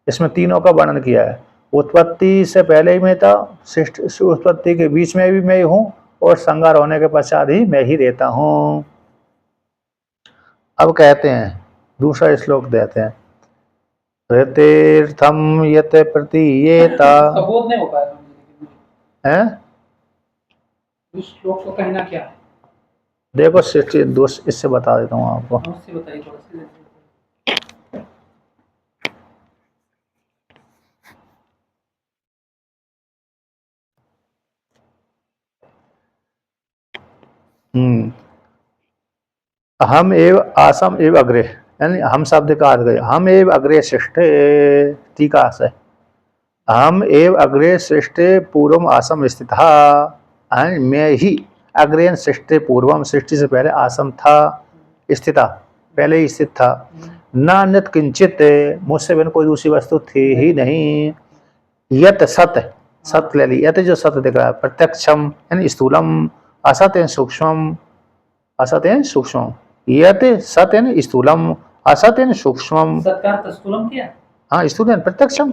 इसमें तीनों का वर्णन किया है। उत्पत्ति से पहले ही मैं था, सृष्टि उत्पत्ति के बीच में भी मैं ही हूँ, और संहार होने के पश्चात ही मैं ही रहता हूँ। अब कहते हैं दूसरा श्लोक देते हैं, तीर्थम यत प्रतीयेता, बोध नहीं हो पाया हैं? इस श्लोक को कहना क्या है? देखो सृष्टि दोष, इससे बता देता हूँ आपको। उससे बताइए थोड़ा सा। हम एव आसम एव अग्रे, यानी हम शब्द का अर्थ है हम एव अग्रे श्रेष्ठ, टीका से हम एव अग्रे श्रेष्ठ पूर्वम आसम स्थित, मैं ही अग्रे श्रेष्ठ पूर्वम, सृष्टि से पहले आसम था, स्थिता पहले ही स्थित था, न अन्यत किंचित, मुझसे बिन कोई दूसरी वस्तु थी ही नहीं। यत सत, सत ले ली, यत जो सत दिख रहा है, प्रत्यक्षम यानी स्थूलम, असत यानी सूक्ष्म, असत यानी सूक्ष्म, यत सत यानी स्थूलम, असत यानी सूक्ष्म। सत्कार स्थूलम किया। हाँ, स्थूल यानी प्रत्यक्षम,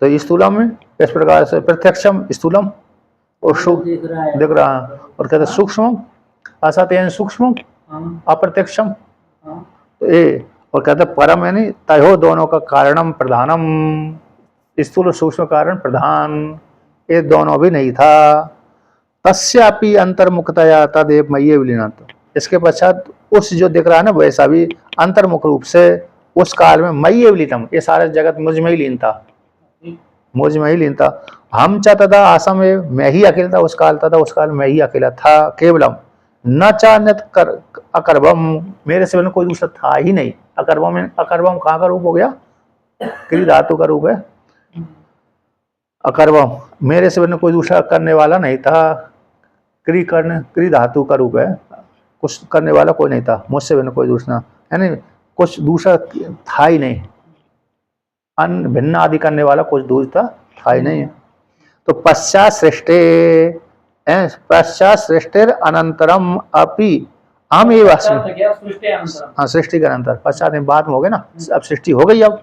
तो स्थूलम में इस प्रकार से प्रत्यक्षम स्थूलम और सूक्ष्म दिख रहा है, और कहते सूक्ष्म, असत यानी सूक्ष्म, अप्रत्यक्षम, तो ये, और कहते परम यानी तयो दोनों का कारणम प्रधानम, स्थूल सूक्ष्म कारण प्रधान, ये दोनों भी नहीं था। तस्यापि अंतर्मुखतया तदेव मय्ये विलीनत, इसके पश्चात उस जो दिख रहा है ना वैसा भी अंतर्मुख रूप से उस काल में मयि एव लीनम, ये सारा जगत मुझ में ही लीन था, मुझ में ही लीन था। हम च तथा आसम एव, मैं ही अकेला था उस काल, तथा उस काल में मैं ही अकेला था केवलम। न चान्यत कर अकर्वम, मेरे से कोई दूसरा था ही नहीं। अकर्वम, अकर्वम कहाँ का रूप हो गया? क्री धातु का रूप है अकर्वम, मेरे से कोई दूसरा करने वाला नहीं था। क्री करने, क्री धातु का रूप है, कुछ करने वाला कोई नहीं था, मुझसे बिना कोई दूसरा, यानी कुछ दूसरा था ही नहीं, अन्न भिन्न आदि करने वाला कुछ दूसरा था ही नहीं। तो पश्चात सृष्टि, पश्चात सृष्टिर अनंतरम अपि हम एव अस्मि, हाँ सृष्टि के अनंतर, पश्चात में बाद में हो गए ना, अब सृष्टि हो गई अब,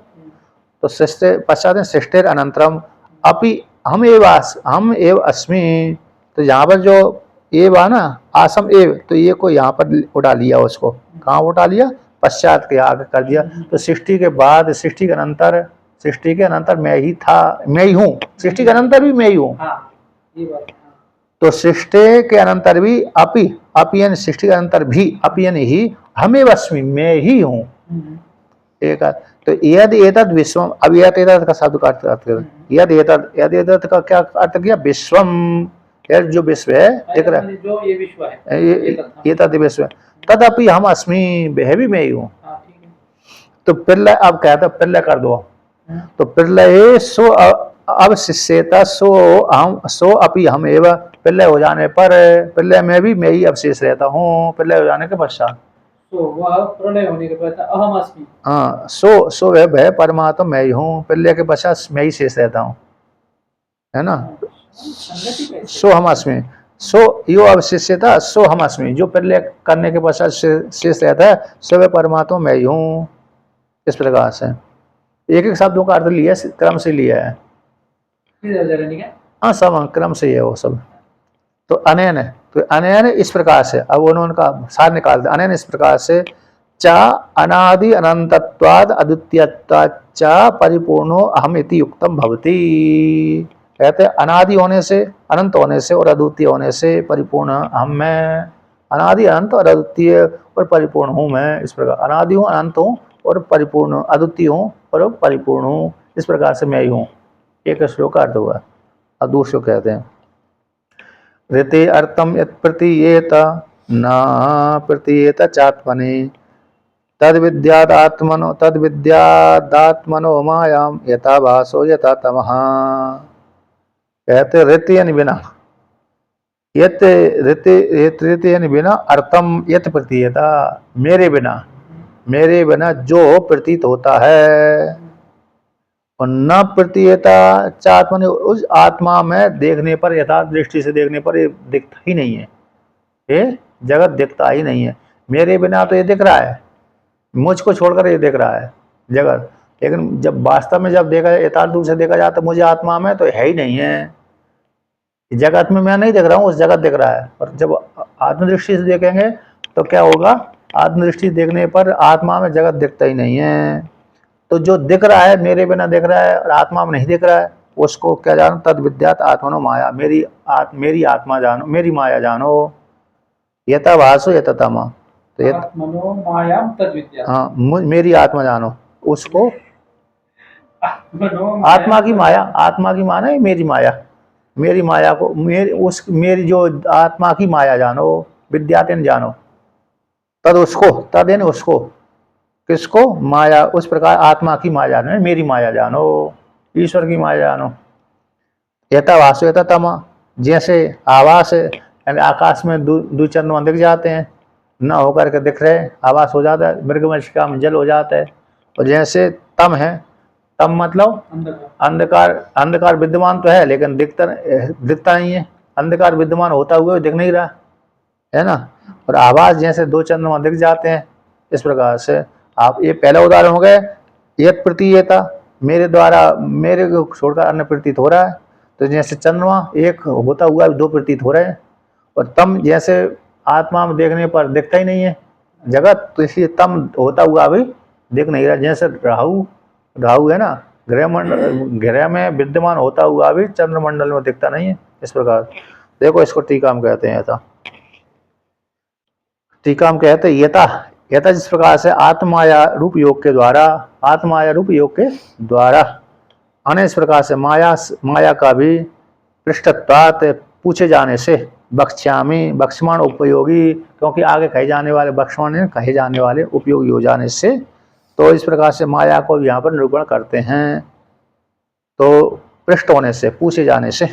तो सृष्टि पश्चात सृष्टिर अनंतरम अपि हम एव अस्मि। तो यहाँ पर जो एव आ ना, आसम एव, तो ये को यहाँ पर उठा लिया, उसको कहाँ उठा लिया? पश्चात के आगे कर दिया। तो सृष्टि के बाद, सृष्टि के अनंतर मैं ही था, मैं ही हूँ, सृष्टि के अनंतर भी मैं ही हूँ। तो सृष्टि के अनंतर भी अपि यानी सृष्टि के अनंतर भी अपि यानी ही, हमें अस्मि, मैं ही हूँ। एक तो यद एतद विश्वम, अब यद एतद का शब्द का अर्थ, यद एतद का क्या अर्थ किया? विश्वम, यार जो विश्व है, देख रहा है, जो ये विश्व है, ये तद विश्व है, तदपि हम अस्मि, वह भी मैं ही हूँ। तो प्रलय, अब कहता प्रलय कर दो, तो प्रलय सो अब शिष्यता सो अपि हम एवं, प्रलय हो जाने पर, प्रलय में भी मैं ही अवशेष रहता हूँ, प्रलय हो जाने के पश्चात। तो वह प्रलय होने के बाद अहम अस्मि, हाँ, सो वह परमात्मा मैं ही हूँ, प्रलय के पश्चात मैं ही शेष रहता हूँ, है ना। सो हम अस्मि, सो यो अवशिष्यता, सो हम अस्मि, जो प्रलय करने के पश्चात शेष रहता है, सो वह परमात्मा मैं ही हूँ। इस प्रकार से एक एक शब्दों का अर्थ लिया, क्रम से लिया है, हाँ सब क्रम से ही है वो सब। तो अनयन, तो अनयन इस प्रकार से, अब उन्होंने का सार निकाल दिया, अनयन इस प्रकार से, चा अनादि अनंतत्वाद अद्वितीयत्वाद चा परिपूर्णो अहम इति युक्तम भवति। कहते हैं अनादि होने से, अनंत होने से और अद्वितीय होने से परिपूर्ण हम मैं, अनादि अनंत और अद्वितीय और परिपूर्ण हूँ मैं। इस प्रकार अनादि हूँ, अनंत हूँ और परिपूर्ण, अद्वितीय हूँ और परिपूर्ण हूँ, इस प्रकार से मैं ही हूँ। एक श्लोक का अर्थ हुआ। अब दूसरे कहते हैं ऋते अर्थम यत् प्रतीयेत न प्रतीयेत चात्मनि तद विद्यादात्मनो मायाम यथा भासो यथा तमः। कहते ऋत यानी बिना, यत ऋत यानी बिना, अर्थम यत प्रतीयेता, मेरे बिना जो प्रतीत होता है, और न प्रतीयता चात्मनि, उस आत्मा में देखने पर, यथार्थ दृष्टि से देखने पर ये दिखता ही नहीं है, ये जगत दिखता ही नहीं है। मेरे बिना तो ये दिख रहा है, मुझको छोड़कर ये दिख रहा है जगत, लेकिन जब वास्तव में जब देखा जाए, यथार्थ रूप से देखा जाए, तो मुझे आत्मा में तो है ही नहीं है, जगत में मैं नहीं देख रहा हूँ, उस जगत दिख रहा है। और जब आत्मदृष्टि से देखेंगे तो क्या होगा? आत्मदृष्टि देखने पर आत्मा में जगत दिखता ही नहीं है। तो जो दिख रहा है मेरे बिना दिख रहा है और आत्मा में नहीं दिख रहा है, उसको क्या जानो? तद विद्यात आत्मनो माया, मेरी आत्मा जानो, मेरी माया जानो। यथा भासो यथा तमा, तो आत्मनो मायाम तद विद्या, हाँ मेरी आत्मा जानो उसको, आत्मा की माया, आत्मा की माना है मेरी माया, मेरी माया को, मेरी जो आत्मा की माया जानो, विद्यातेन जानो, तद उसको, तद यानी उसको, किसको? माया, उस प्रकार आत्मा की माया जानो, मेरी माया जानो, ईश्वर की माया जानो। यथा वासु यथा तमा, जैसे आवास है, यानी आकाश में दो चंद्रमा दिख जाते हैं, न होकर के दिख रहे, आवास हो जाता है, मृगमशिका में जल हो जाता है। और जैसे तम है, तम मतलब अंधकार, अंधकार विद्यमान तो है लेकिन दिखता नहीं है, अंधकार विद्यमान होता हुआ दिख नहीं रहा है ना। और आवास जैसे दो चंद्रमा दिख जाते हैं, इस प्रकार से आप, ये पहला उदाहरण हो गया, यत प्रतीयता, मेरे द्वारा, मेरे को छोड़कर अन्य प्रतीत हो रहा है। तो जैसे चंद्रमा एक होता हुआ दो प्रतीत हो रहे हैं, और तम जैसे आत्मा में देखने पर दिखता ही नहीं है जगत, तो इसलिए तम होता हुआ भी दिख नहीं रहा। जैसे राहु है ना, ग्रह में विद्यमान होता हुआ भी चंद्रमंडल में दिखता नहीं है, इस प्रकार। देखो इसको टीका में कहते हैं, ऐसा टीका में कहते हैं, यथा यथा जिस प्रकार से आत्माया रूप योग के द्वारा, आत्माया रूप योग के द्वारा अन्य इस प्रकार से माया का भी पृष्ठत्वात् पूछे जाने से बक्ष्यामी बक्ष्यमाण उपयोगी, क्योंकि आगे कहे जाने वाले बक्ष्यमाण कहे जाने वाले उपयोगी हो जाने से, तो इस प्रकार से माया को यहाँ पर निरूपण करते हैं। तो पृष्ठ होने से, पूछे जाने से,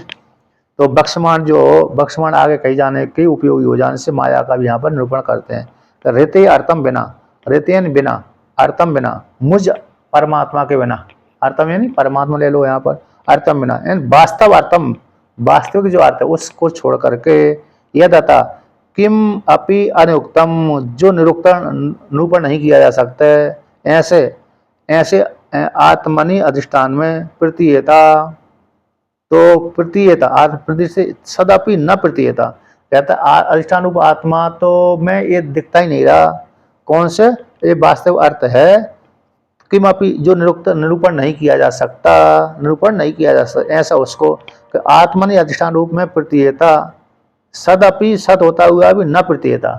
तो बक्ष्यमाण आगे कहे जाने के उपयोगी हो जाने से माया का भी यहाँ पर निरूपण करते हैं। तो रहते अर्थम बिना, रहते बिना, अर्थम बिना, मुझ परमात्मा के बिना, अर्थम यानी परमात्मा ले लो यहाँ पर, अर्थम बिना यानी वास्तव अर्थम, वास्तविक जो अर्थ है उसको छोड़ करके यह दता किम अपि अनुक्तम, जो निरूपण नहीं किया जा सकता है, ऐसे ऐसे आत्मनि अधिष्ठान में प्रतीयता, तो प्रतीयता प्रति से सदापि न प्रतीयता, कहता अधिष्ठान रूप आत्मा तो मैं ये दिखता ही नहीं रहा, कौन से ये वास्तविक अर्थ है, किमपि जो निरूपण नहीं किया जा सकता, निरूपण नहीं किया जा सकता, ऐसा उसको आत्मनि अधिष्ठान रूप में प्रतीयता, सदपि सत होता हुआ भी न प्रतीयता,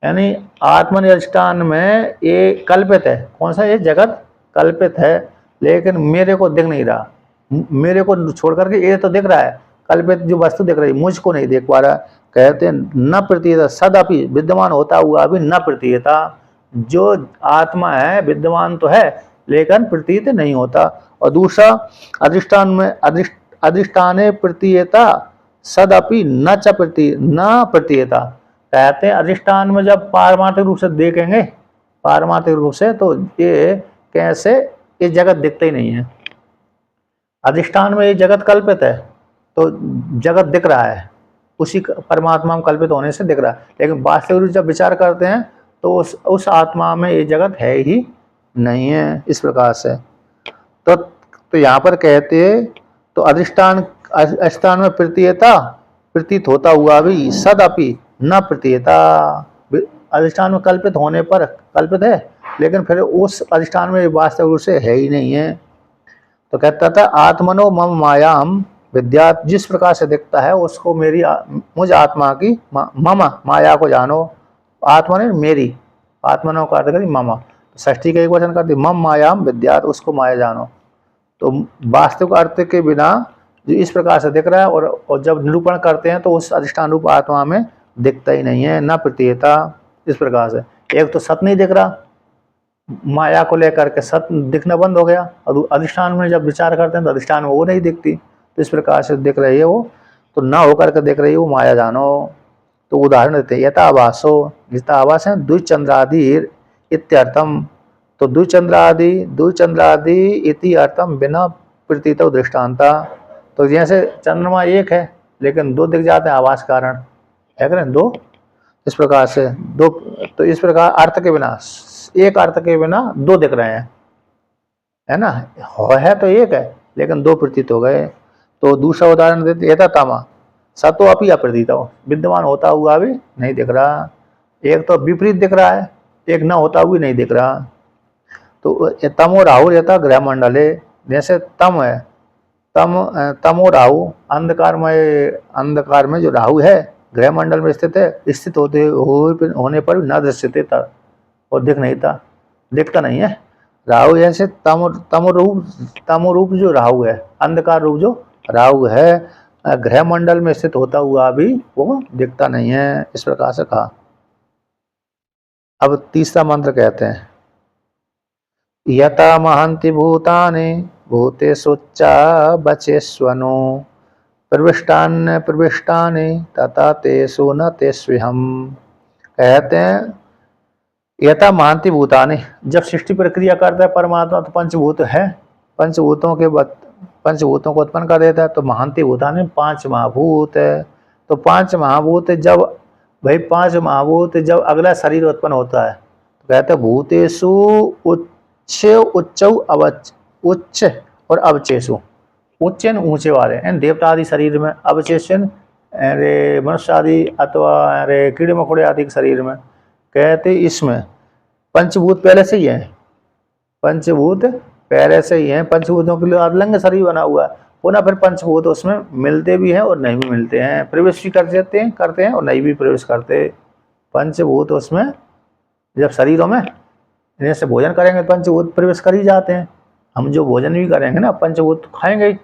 यानी आत्मनि अधिष्ठान में ये कल्पित है, कौन सा ये जगत कल्पित है, लेकिन मेरे को दिख नहीं रहा, मेरे को छोड़ करके ये तो दिख रहा है, कल्पित जो वस्तु दिख रही मुझको नहीं देख पा रहा। कहते हैं न प्रतीयता, सदपि विद्यमान होता हुआ भी न प्रतीयता, जो आत्मा है विद्यमान तो है लेकिन प्रतीत नहीं होता। और दूसरा अधिष्ठान में अधिष्ठाने प्रतीयता सदपि न च प्रतीयता, कहते हैं अधिष्ठान में जब पारमार्थिक रूप से देखेंगे, पारमार्थिक रूप से, तो ये कैसे ये जगत दिखता ही नहीं है, अधिष्ठान में ये जगत कल्पित है तो जगत दिख रहा है, उसी परमात्मा में कल्पित होने से दिख रहा है, लेकिन वास्तविक रूप जब विचार करते हैं तो उस आत्मा में ये जगत है ही नहीं है, इस प्रकार से। तो यहाँ पर कहते हैं तो अधिष्ठान में प्रतीयता, प्रतीत होता हुआ भी सदपि न प्रतीयता, अधिष्ठान में कल्पित होने पर कल्पित है लेकिन फिर उस अधिष्ठान में वास्तविक रूप से है ही नहीं है। तो कहता था आत्मनो मम मायाम विद्यात, जिस प्रकार से दिखता है उसको मेरी मुझ आत्मा की मम माया को जानो, आत्मा ने मेरी, आत्मनो का अर्थ करी मम, षष्ठी का एक वचन करती मम मायाम विद्यात, उसको माया जानो। तो वास्तविक अर्थ के बिना जो इस प्रकार से दिख रहा है और जब निरूपण करते हैं तो उस अधिष्ठान रूप आत्मा में दिखता ही नहीं है, न प्रतीयता, इस प्रकार से। एक तो सत नहीं दिख रहा, माया को लेकर के सत दिखना बंद हो गया, और अधिष्ठान में जब विचार करते हैं तो अधिष्ठान में वो नहीं दिखती, तो इस प्रकार से दिख रही है वो, तो न होकर के दिख रही है वो माया जानो। तो उदाहरण देते हैं यथा आवासो, जितना आवास है द्विचंद्रादि इत्यर्थम, तो द्विचंद्रादि इति अर्थम बिना प्रतीत दृष्टांता, तो जैसे चंद्रमा एक है लेकिन दो दिख जाते हैं आवास कारण, है करें दो, इस प्रकार से दो, तो इस प्रकार अर्थ के बिना, एक अर्थ के बिना दो दिख रहे हैं, है ना, है तो एक है लेकिन दो प्रतीत हो गए। तो दूसरा उदाहरण देते यथा तामा, सतो अपि अप्रतीत हो, विद्यमान होता हुआ भी नहीं दिख रहा, एक तो विपरीत दिख रहा है, एक न होता हुआ नहीं दिख रहा। तो तमो राहु यथा ग्रह मंडले, जैसे तम है, तमो राहु अंधकार में जो राहु है ग्रह मंडल में स्थित है, स्थित होने पर भी न दृश्यते था, और दिखता नहीं है। राहु जैसे तमो रूप जो राहु है, अंधकार रूप जो राहु है, ग्रह मंडल में स्थित होता हुआ भी वो दिखता नहीं है, इस प्रकार से कहा। अब तीसरा मंत्र कहते हैं यथा महन्ति भूतानि भूतेषुच्चा बचेष्वनो प्रविष्टानि तथा तेषु न तेष्विहम्। कहते हैं यथा महन्ति भूतानि, जब सृष्टि प्रक्रिया करता है परमात्मा तो पंचभूत है, पंचभूतों को उत्पन्न कर देता है, तो महन्ति भूतानि पांच महाभूत है। तो पांच महाभूत जब अगला शरीर उत्पन्न होता है तो कहते हैं भूतेषु उच्च और अवचेषु, उच्च ऊंचे वाले देवता आदि शरीर में, अवचेषन मनुष्य आदि अथवा कीड़े मकोड़े आदि के शरीर में। कहते इसमें पंचभूत पहले से ही है, पंचभूतों के लिए अदलंग शरीर बना हुआ है, पुनः फिर पंचभूत उसमें मिलते भी हैं और नहीं भी मिलते हैं, प्रवेश भी करते हैं और नहीं भी प्रवेश करते। पंचभूत उसमें जब शरीरों में जैसे भोजन करेंगे पंचभूत प्रवेश कर ही जाते हैं। हम जो भोजन भी करेंगे ना पंचभूत खाएंगे ही,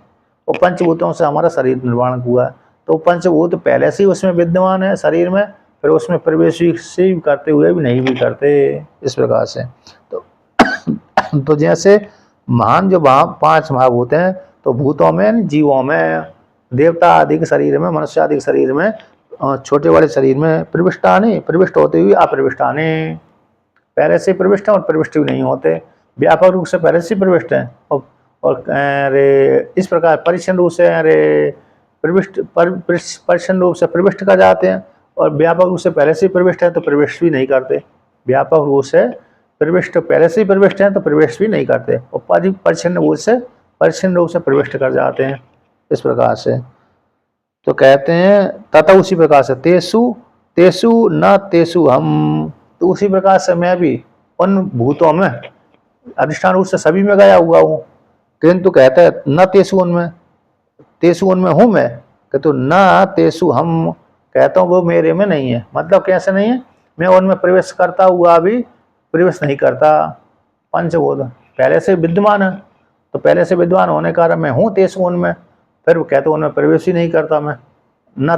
और पंचभूतों से हमारा शरीर निर्माण हुआ है। तो पंचभूत पहले से ही उसमें विद्यमान है शरीर में, फिर उसमें प्रवेश भी करते हुए भी नहीं भी करते, इस प्रकार से। तो जैसे महान जो 5 महाभूत हैं, तो भूतों में, जीवों में, देवता आदि के शरीर में, मनुष्य आदि के शरीर में, छोटे बड़े शरीर में प्रविष्टानि, प्रविष्ट होते हुए अप्रविष्टानि, पहले से प्रविष्ट हैं और प्रविष्ट भी नहीं होते, व्यापक रूप से पहले से प्रविष्ट हैं और अरे इस प्रकार परिच्छिन्न रूप से अरे परिच्छिन्न रूप से प्रविष्ट कर जाते हैं, और व्यापक रूप से पहले से प्रविष्ट है तो प्रवेश भी नहीं करते। व्यापक रूप से प्रविष्ट पहले से ही प्रविष्ट हैं तो प्रवेश भी नहीं करते, और परिच्छिन्न रूप से प्रविष्ट कर जाते हैं, इस प्रकार से। तो कहते हैं तथा उसी प्रकार से तेसु न तेसु हम, तो उसी प्रकार से मैं भी उन भूतों में अधिष्ठान रूप से सभी में गया हुआ हूँ, किंतु कहते हैं न तेसु उनमें हूँ मैं, कहते न तेसु हम, कहता हूँ वो मेरे में नहीं है। मतलब कैसे नहीं है, मैं उनमें प्रवेश करता हुआ भी प्रवेश नहीं करता। पंचभूत पहले से विद्यमान है, तो पहले से विद्यमान होने के कारण मैं हूँ तेसु उनमें, फिर वो कहते उनमें प्रवेश ही नहीं करता मैं। न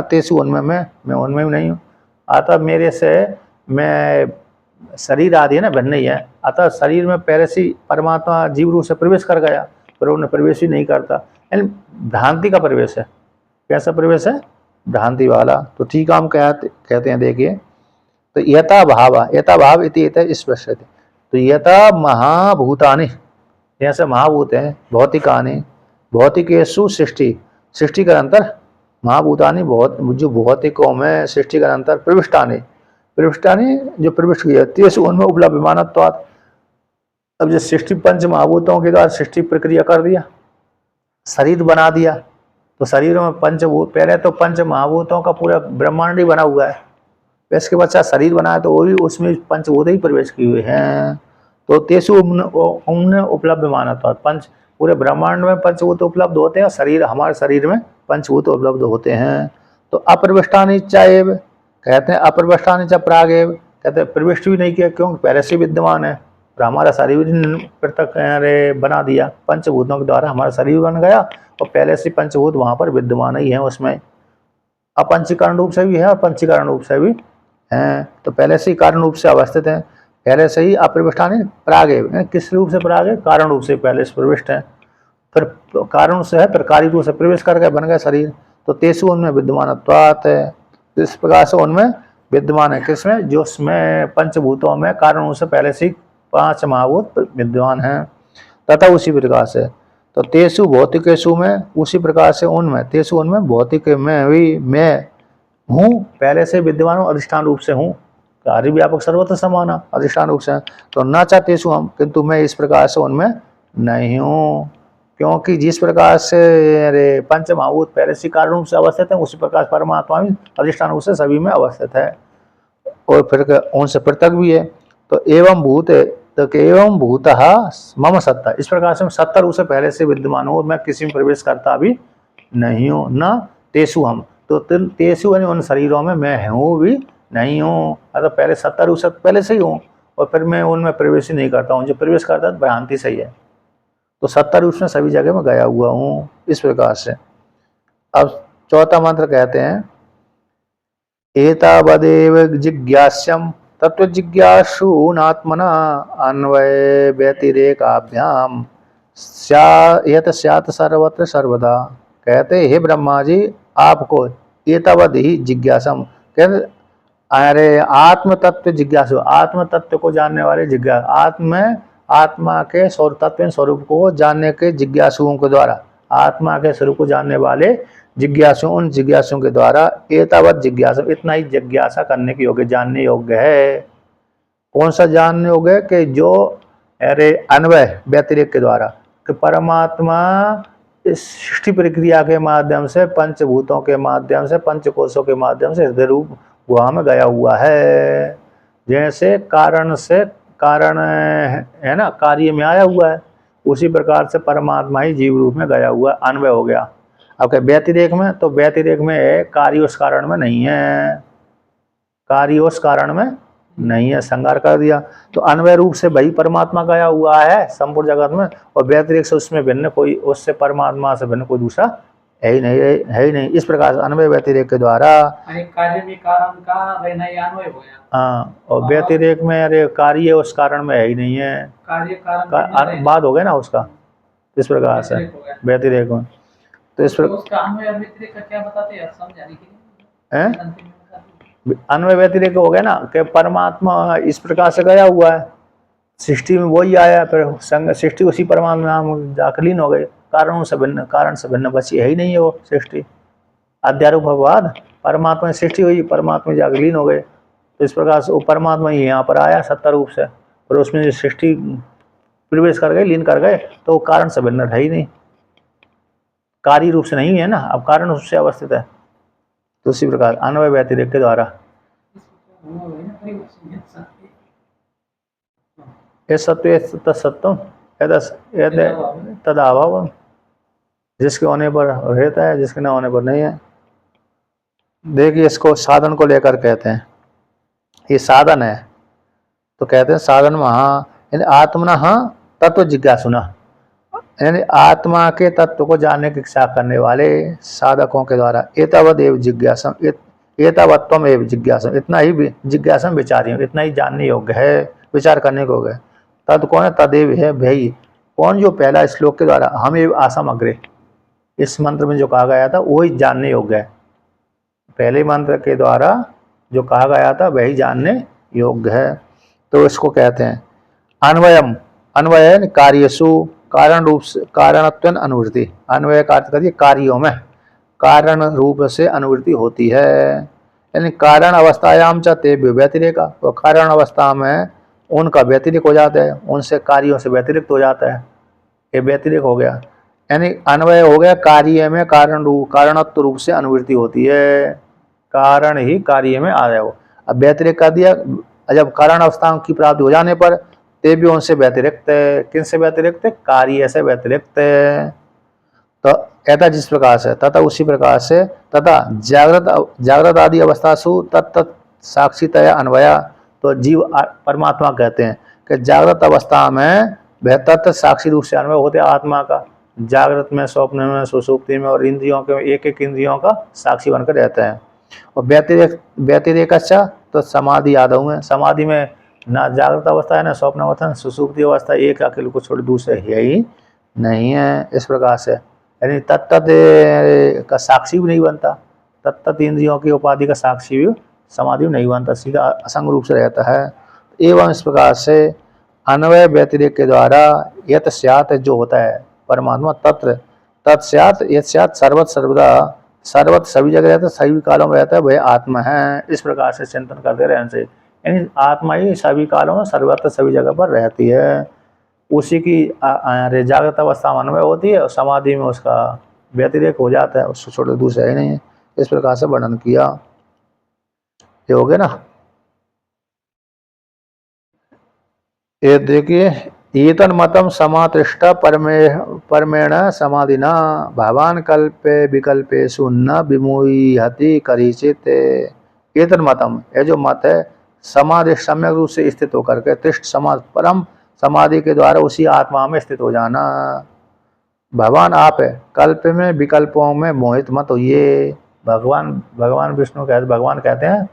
तेसु उनमें मैं उनमें भी नहीं हूँ। अतः मेरे से मैं शरीर आदि है ना भिन्न ही है, अतः शरीर में पहले से परमात्मा जीव रूप से प्रवेश कर गया, पर उन्हें प्रवेश ही नहीं करता, यानी भ्रांति का प्रवेश है। कैसा प्रवेश है, भ्रांति वाला। तो ठीक हम कहते हैं, देखिए, तो यथा भाव इति स्पष्ट, तो यथा महाभूतानि, जैसे महाभूत हैं, भौतिकानि, भौतिकेषु सृष्टि का अंतर, महाभूतानि जो भौतिकों में सृष्टि का अंतर, प्रविष्टानि जो प्रविष्ट किया, तेसु उनमें उपलब्धमानत्वात्। अब जो सृष्टि पंच महाभूतों के द्वारा सृष्टि प्रक्रिया कर दिया, शरीर बना दिया, तो शरीरों में पंचभूत, पहले तो पंच महाभूतों का पूरा ब्रह्मांड ही बना हुआ है, इसके बाद शरीर बनाया तो वो भी उसमें पंचभूत ही प्रवेश किए हुए हैं। तो तेसु उन्हें उपलब्ध माना था, पंच पूरे ब्रह्मांड में पंचभूत उपलब्ध होते हैं, शरीर हमारे शरीर में पंचभूत उपलब्ध होते हैं। तो अप्रविष्टानि चाएव, कहते हैं अप्रविष्टानि च प्रागेव, कहते हैं प्रविष्ट भी नहीं किया क्योंकि पहले से विद्यमान है, और हमारा शरीर पृथक बना दिया, पंचभूतों के द्वारा हमारा शरीर बन गया, और पहले से पंचभूत वहाँ पर विद्यमान ही है, उसमें अपंचीकरण रूप से भी है और पंचीकरण रूप से भी हैं। तो पहले से ही कारण रूप से अवस्थित हैं, पहले से ही अप्रविष्टानि प्रागेव, किस रूप से प्रागेव, कारण रूप से पहले से प्रविष्ट हैं, फिर कारण से है, फिर कार्य रूप से प्रवेश कर गए, बन गए शरीर। तो तेसु उनमें विद्यमानत्वात् है, इस प्रकार से उनमें विद्यमान है, किसमें, जो उसमें पंचभूतों में कारण रूप से पहले से 5 महाभूत विद्यमान हैं। तथा उसी प्रकार से, तो तेसु भौतिकेषु में, उसी प्रकार से उनमें, तेसु उनमें भौतिक में भी मैं हूँ, पहले से विद्यमान हूँ, अधिष्ठान रूप से हूँ, कार्य व्यापक सर्वत्र समाना, अधिष्ठान रूप से। तो न चाहतेसु हम, किंतु मैं इस प्रकार से उनमें नहीं हूँ, क्योंकि जिस प्रकार से अरे पंच महाभूत पहले से कारण रूप से अवस्थित है, उसी प्रकार परमात्मा भी अधिष्ठान रूप से सभी में अवस्थित है, और फिर उनसे पृथक भी है। तो एवं भूत, तो एवं भूतः मम सत्ता, इस प्रकार से मैं सत्ता रूप से पहले से विद्यमान हूँ, मैं किसी में प्रवेश करता भी नहीं हूँ। न तेसु हम, तो तेसु यानी उन शरीरों में मैं हूँ भी नहीं हूँ, अतः पहले सत्ता रूप से पहले से ही हूँ, और फिर मैं उनमें प्रवेश ही नहीं करता हूँ, जो प्रवेश करता है भ्रांति सही है। तो सत्ता रूप में सभी जगह में गया हुआ हूँ, इस प्रकार से। अब चौथा मंत्र कहते हैं, एतावदेव जिज्ञास्यम तत्व जिज्ञासु नात्मना अन्वय व्यतिरेकाभ्याम यत स्यात् सर्वत्र सर्वदा। कहते हे ब्रह्मा जी, आपको एतावद ही जिज्ञासम, कहते अरे आत्म तत्व जिज्ञासु, आत्म तत्व को जानने वाले जिज्ञासु, आत्मा के तत्व स्वरूप को जानने के जिज्ञासुओं के द्वारा, आत्मा के स्वरूप को जानने वाले जिज्ञासु, उन जिज्ञासुओं के द्वारा एतावत जिज्ञासा, इतना ही जिज्ञासा करने के योग्य, जानने योग्य है। कौन सा जानने योग्य है, कि जो अरे अन्वय व्यतिरेक के द्वारा, कि परमात्मा इस सृष्टि प्रक्रिया के माध्यम से, पंचभूतों के माध्यम से, पंचकोशों के माध्यम से हृदय रूप गुहा में गया हुआ है। जैसे कारण से कारण है ना, कार्य में आया हुआ है, उसी प्रकार से परमात्मा ही जीव रूप में गया हुआ, अन्वय हो गया। अब क्या व्यतिरेक में, तो व्यतिरेक में है, कार्य उस कारण में नहीं है, कार्य उस कारण में नहीं है, संगार कर दिया। तो अन्वय रूप से वही परमात्मा गया हुआ है संपूर्ण जगत में, और व्यतिरेक से उसमें भिन्न कोई, उससे परमात्मा से भिन्न कोई दूसरा है ही नहीं, है ही नहीं। इस प्रकार से अन्वय व्यतिरेक के द्वारा, यानी कार्य में कारण का रहना ये अन्वय हो गया। हाँ, और व्यतिरेक में अरे कार्य उस कारण में है ही नहीं है, कार्य कारण बाद हो गया ना उसका, इस प्रकार से व्यतिरेक में। तो इस प्रकार उसका अन्वय और व्यतिरेक का क्या बताते हैं समझाने के लिए है, अंतिम में बताते हैं। अन्वय व्यतिरेक हो गया ना कि परमात्मा इस प्रकार से गया हुआ है, सृष्टि में वही आया, फिर संग सृष्टि उसी परमात्मा नाम जाकर लीन हो गई, कारण से भिन्न बची है ही नहीं है वो सृष्टि। अध्यारोप अपवाद, परमात्मा में सृष्टि हुई, परमात्मा जाकर लीन हो गए। तो इस प्रकार से वो परमात्मा ही यहाँ पर आया सत्ता रूप से, और उसमें सृष्टि प्रवेश कर गए, लीन कर गए, तो वो कारण से भिन्न है ही नहीं, कार्य रूप से नहीं है ना, अब कारण रूप से अवस्थित है। तो उसी प्रकार अन्वय व्यतिरेक के द्वारा ये सत्व तत्सत्यम तदाभाव, जिसके होने पर रहता है, जिसके न होने पर नहीं है। देखिए इसको साधन को लेकर कहते हैं, ये साधन है, तो कहते हैं साधन में यानी आत्मना तत्व जिज्ञासुना, यानी आत्मा के तत्व को जानने की इच्छा करने वाले साधकों के द्वारा एतावदेव जिज्ञासम, एतावत्वम एव जिज्ञासम, इतना ही जिज्ञासम विचारियों, इतना ही जानने योग्य है, विचार करने को है। तद कौन है, तदेव है भई, कौन, जो पहला श्लोक के द्वारा हम एव आसम अग्रे, इस मंत्र में जो कहा गया था वही जानने योग्य है, पहले मंत्र के द्वारा जो कहा गया था वही जानने योग्य है। तो इसको कहते हैं अन्वयम, अन्वय कार्यसु कारण रूप से कारणत्वेन अनुवृत्ति, अन्वय का अर्थ करिए कार्यों में कारण रूप से अनुवृत्ति होती है, यानी कारण अवस्थायाम च ते व्यतिरेका, तो कारण अवस्था में उनका व्यतिरेक हो जाता है, उनसे कार्यों से व्यतिरिक्त हो जाता है, ये व्यतिरेक हो गया। यानी अन्वय हो गया कार्य में कारणत्व रूप से अनुवृत्ति होती है, कारण ही कार्य में आ रहे हो। अब व्यतिरेक कर दिया, जब कारण अवस्था की प्राप्ति हो जाने पर ते भी उनसे व्यतिरिक्त है, किन से व्यतिरिक्त है, कार्य से व्यतिरिक्त है। तो ऐसा जिस प्रकार से तथा उसी प्रकार से तथा जागृत आदि अवस्था सु तत्त साक्षीतया अन्वया, तो जीव परमात्मा कहते हैं कि जागृत अवस्था में वह तत्व साक्षी रूप से अन्वय होते आत्मा का, जागृत में, स्वप्न में, सुषुप्ति में, और इंद्रियों के एक एक इंद्रियों का साक्षी बनकर रहता है। और व्यतिरेक अच्छा तो समाधि यादव में, समाधि में ना जागृत अवस्था है, ना स्वप्न अवस्था, ना सुषुप्ति अवस्था, एक अकेले को छोड़ दूसरे है ही नहीं है। इस प्रकार से यानी तत्त का साक्षी भी नहीं बनता, तत्त इंद्रियों की उपाधि का साक्षी भी समाधि नहीं बनता, सीधा असंग रूप से रहता है। एवं इस प्रकार से अन्वय व्यतिरेक के द्वारा यत स्यात्, जो होता है परमात्मा तत्र तत्स्यात् यत स्यात् सर्वत सर्वदा, सर्वत सभी जगह रहता है, सभी कालों में रहता है, वह आत्मा है। इस प्रकार से चिंतन करते रहने से यानी आत्मा ही सभी कालों में सर्वत्र सभी जगह पर रहती है, उसी की जागृत अवस्था में अन्वय होती है, और समाधि में उसका व्यतिरेक हो जाता है, उससे छोटे दूसरे ही नहीं है। इस प्रकार से वर्णन किया, ये हो गया ना। ये देखिए ईतन मतम समातृष्ट परमेण समाधिना भावान कल्पे विकल्पेषु न विमुह्यति करिचित। ईतन मतम, ये जो मत है समाधि सम्यक रूप से स्थित होकर के तिष्ठ समाधि, परम समाधि के द्वारा उसी आत्मा में स्थित हो जाना। भगवान आप है, कल्प में विकल्पों में मोहित मत होइए। भगवान विष्णु कहते, भगवान कहते हैं,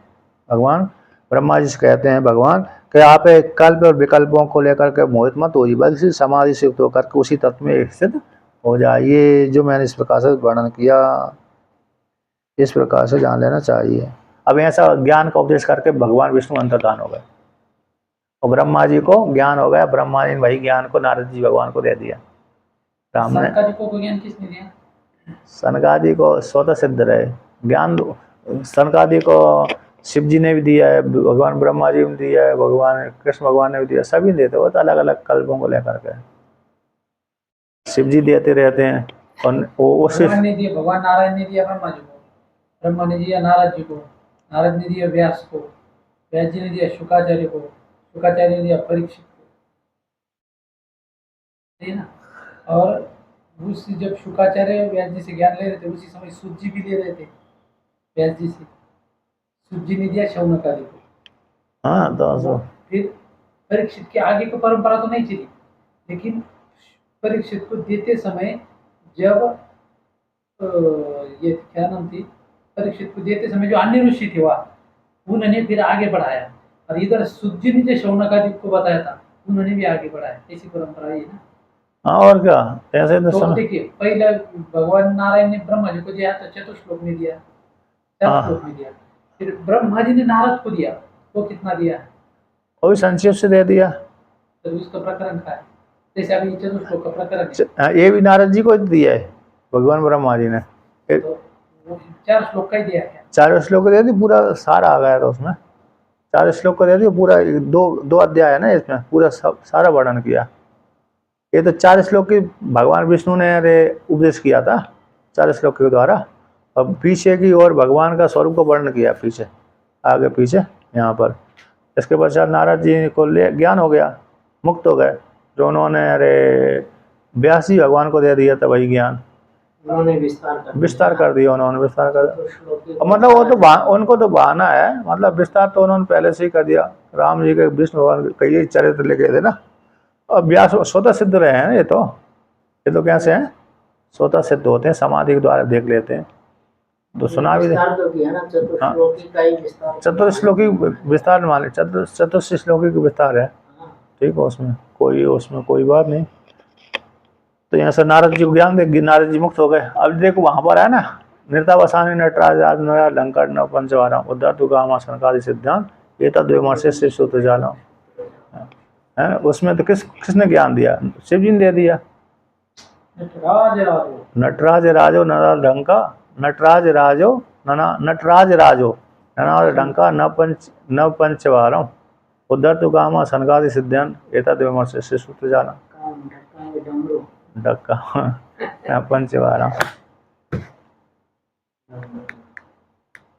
भगवान ब्रह्मा जी से कहते हैं भगवान कि आप कल्प और विकल्पों को लेकर के मोहित मत होइए, बल्कि समाधि से युक्त होकर के उसी तत्व में स्थित हो जाइए। जो मैंने इस प्रकार से वर्णन किया, इस प्रकार से जान लेना चाहिए। अब ऐसा ज्ञान का उपदेश करके भगवान विष्णु अंतर्धान हो गए, और ब्रह्मा जी को ज्ञान हो गया, ब्रह्मा जी ने वही ज्ञान को नारद जी भगवान को दे दिया। राम ने ज्ञान किसने दिया? सनकादि को स्वतः सिद्ध रहे ज्ञान, सनकादि को शिव जी ने भी दिया है, भगवान ब्रह्मा जी ने दिया है, भगवान कृष्ण भगवान ने भी दिया, सभी देते हो तो अलग अलग कल्पों को लेकर के शिव जी देते रहते हैं। और वो भगवान ने दिया, भगवान नारायण ने दिया ब्रह्मा जी को, ब्रह्मा ने दिया नारद जी को, नारद ने दिया व्यास को, व्यास जी ने दिया शुकाचार्य को, शुकाचार्य ने दिया परीक्षित को, है ना। और उस जब शुकाचार्य व्यास जी से ज्ञान ले रहे थे, उसी समय सूत जी भी ले रहे थे व्यास जी से, सूत जी ने दिया शौनक आदि को, हाँ तो फिर परीक्षित के आगे की परंपरा तो नहीं चली, लेकिन परीक्षित को देते समय जब ये क्या नाम थी, परीक्षित को देते समय जो अन्य ऋषि थे वह उन्होंने फिर आगे बढ़ाया, और इधर सूत जी ने जो शौनकादिक को बताया था उन्होंने भी आगे बढ़ाया। ऐसी परंपरा है ना। हाँ और क्या, ऐसे तो तो सुनो। देखिए पहले भगवान नारायण ने ब्रह्मा जी को दिया तो चतुश्लोक में दिया, चार हाँ। श्लोक में दिया। फिर ब्रह्मा जी ने नारद को दिया, वो कितना दिया? वो भी संक्षेप से दे दिया। तो उसका प्रकरण का है, जैसे अभी चतुश्लोक का प्रकरण है, ये भी नारद जी को दिया है भगवान ब्रह्मा जी ने। तो वो 4 श्लोक का ही दिया है। 4 श्लोक दे दी, पूरा सारा आ गया था उसमें। 4 श्लोक को दे दिया पूरा, दो अध्याय है ना इसमें, पूरा सब सारा वर्णन किया। ये तो 4 श्लोक की भगवान विष्णु ने उपदेश किया था 4 श्लोक के द्वारा, और पीछे की और भगवान का स्वरूप को वर्णन किया पीछे, आगे पीछे यहाँ पर। इसके पश्चात नारद जी को ज्ञान हो गया, मुक्त हो गए, जो उन्होंने व्यास जी भगवान को दे दिया था वही ज्ञान, उन्होंने विस्तार कर दिया। उन्होंने विस्तार कर दिया, दिया। मतलब वो तो उनको तो बहाना है, मतलब विस्तार तो उन्होंने पहले से ही कर दिया। राम जी के विष्णु भगवान के कई चरित्र लिखे थे ना, और व्यास स्वतः सिद्ध रहे हैं। ये तो कैसे हैं, स्वतः सिद्ध होते हैं, समाधि के द्वारा देख लेते हैं। तो सुना भी चतुर्श्लोकी विस्तार मान, चतुर्श्लोकी का विस्तार है, ठीक है। उसमें कोई बात नहीं। तो यहाँ से नारद जी को ज्ञान दे, नारद जी मुक्त हो गए। अब देखो वहां पर है ना, नृतावसानी नटराज लंकर न पंचवारा उद्धर तु गामा सनकादि सिद्धांत ये तद्विमर्शे शिव सूत्र जाना है। उसमें तो किसने ज्ञान दिया? शिव जी ने दे दिया। नटराज राजो नरा डंका, नटराज राजो नना डंका न पंचवारम उद्धर तु गामा सनकादि सिद्धांत ये तद्विमर्शे शिव सूत्र जाना डक्का पंचवारा।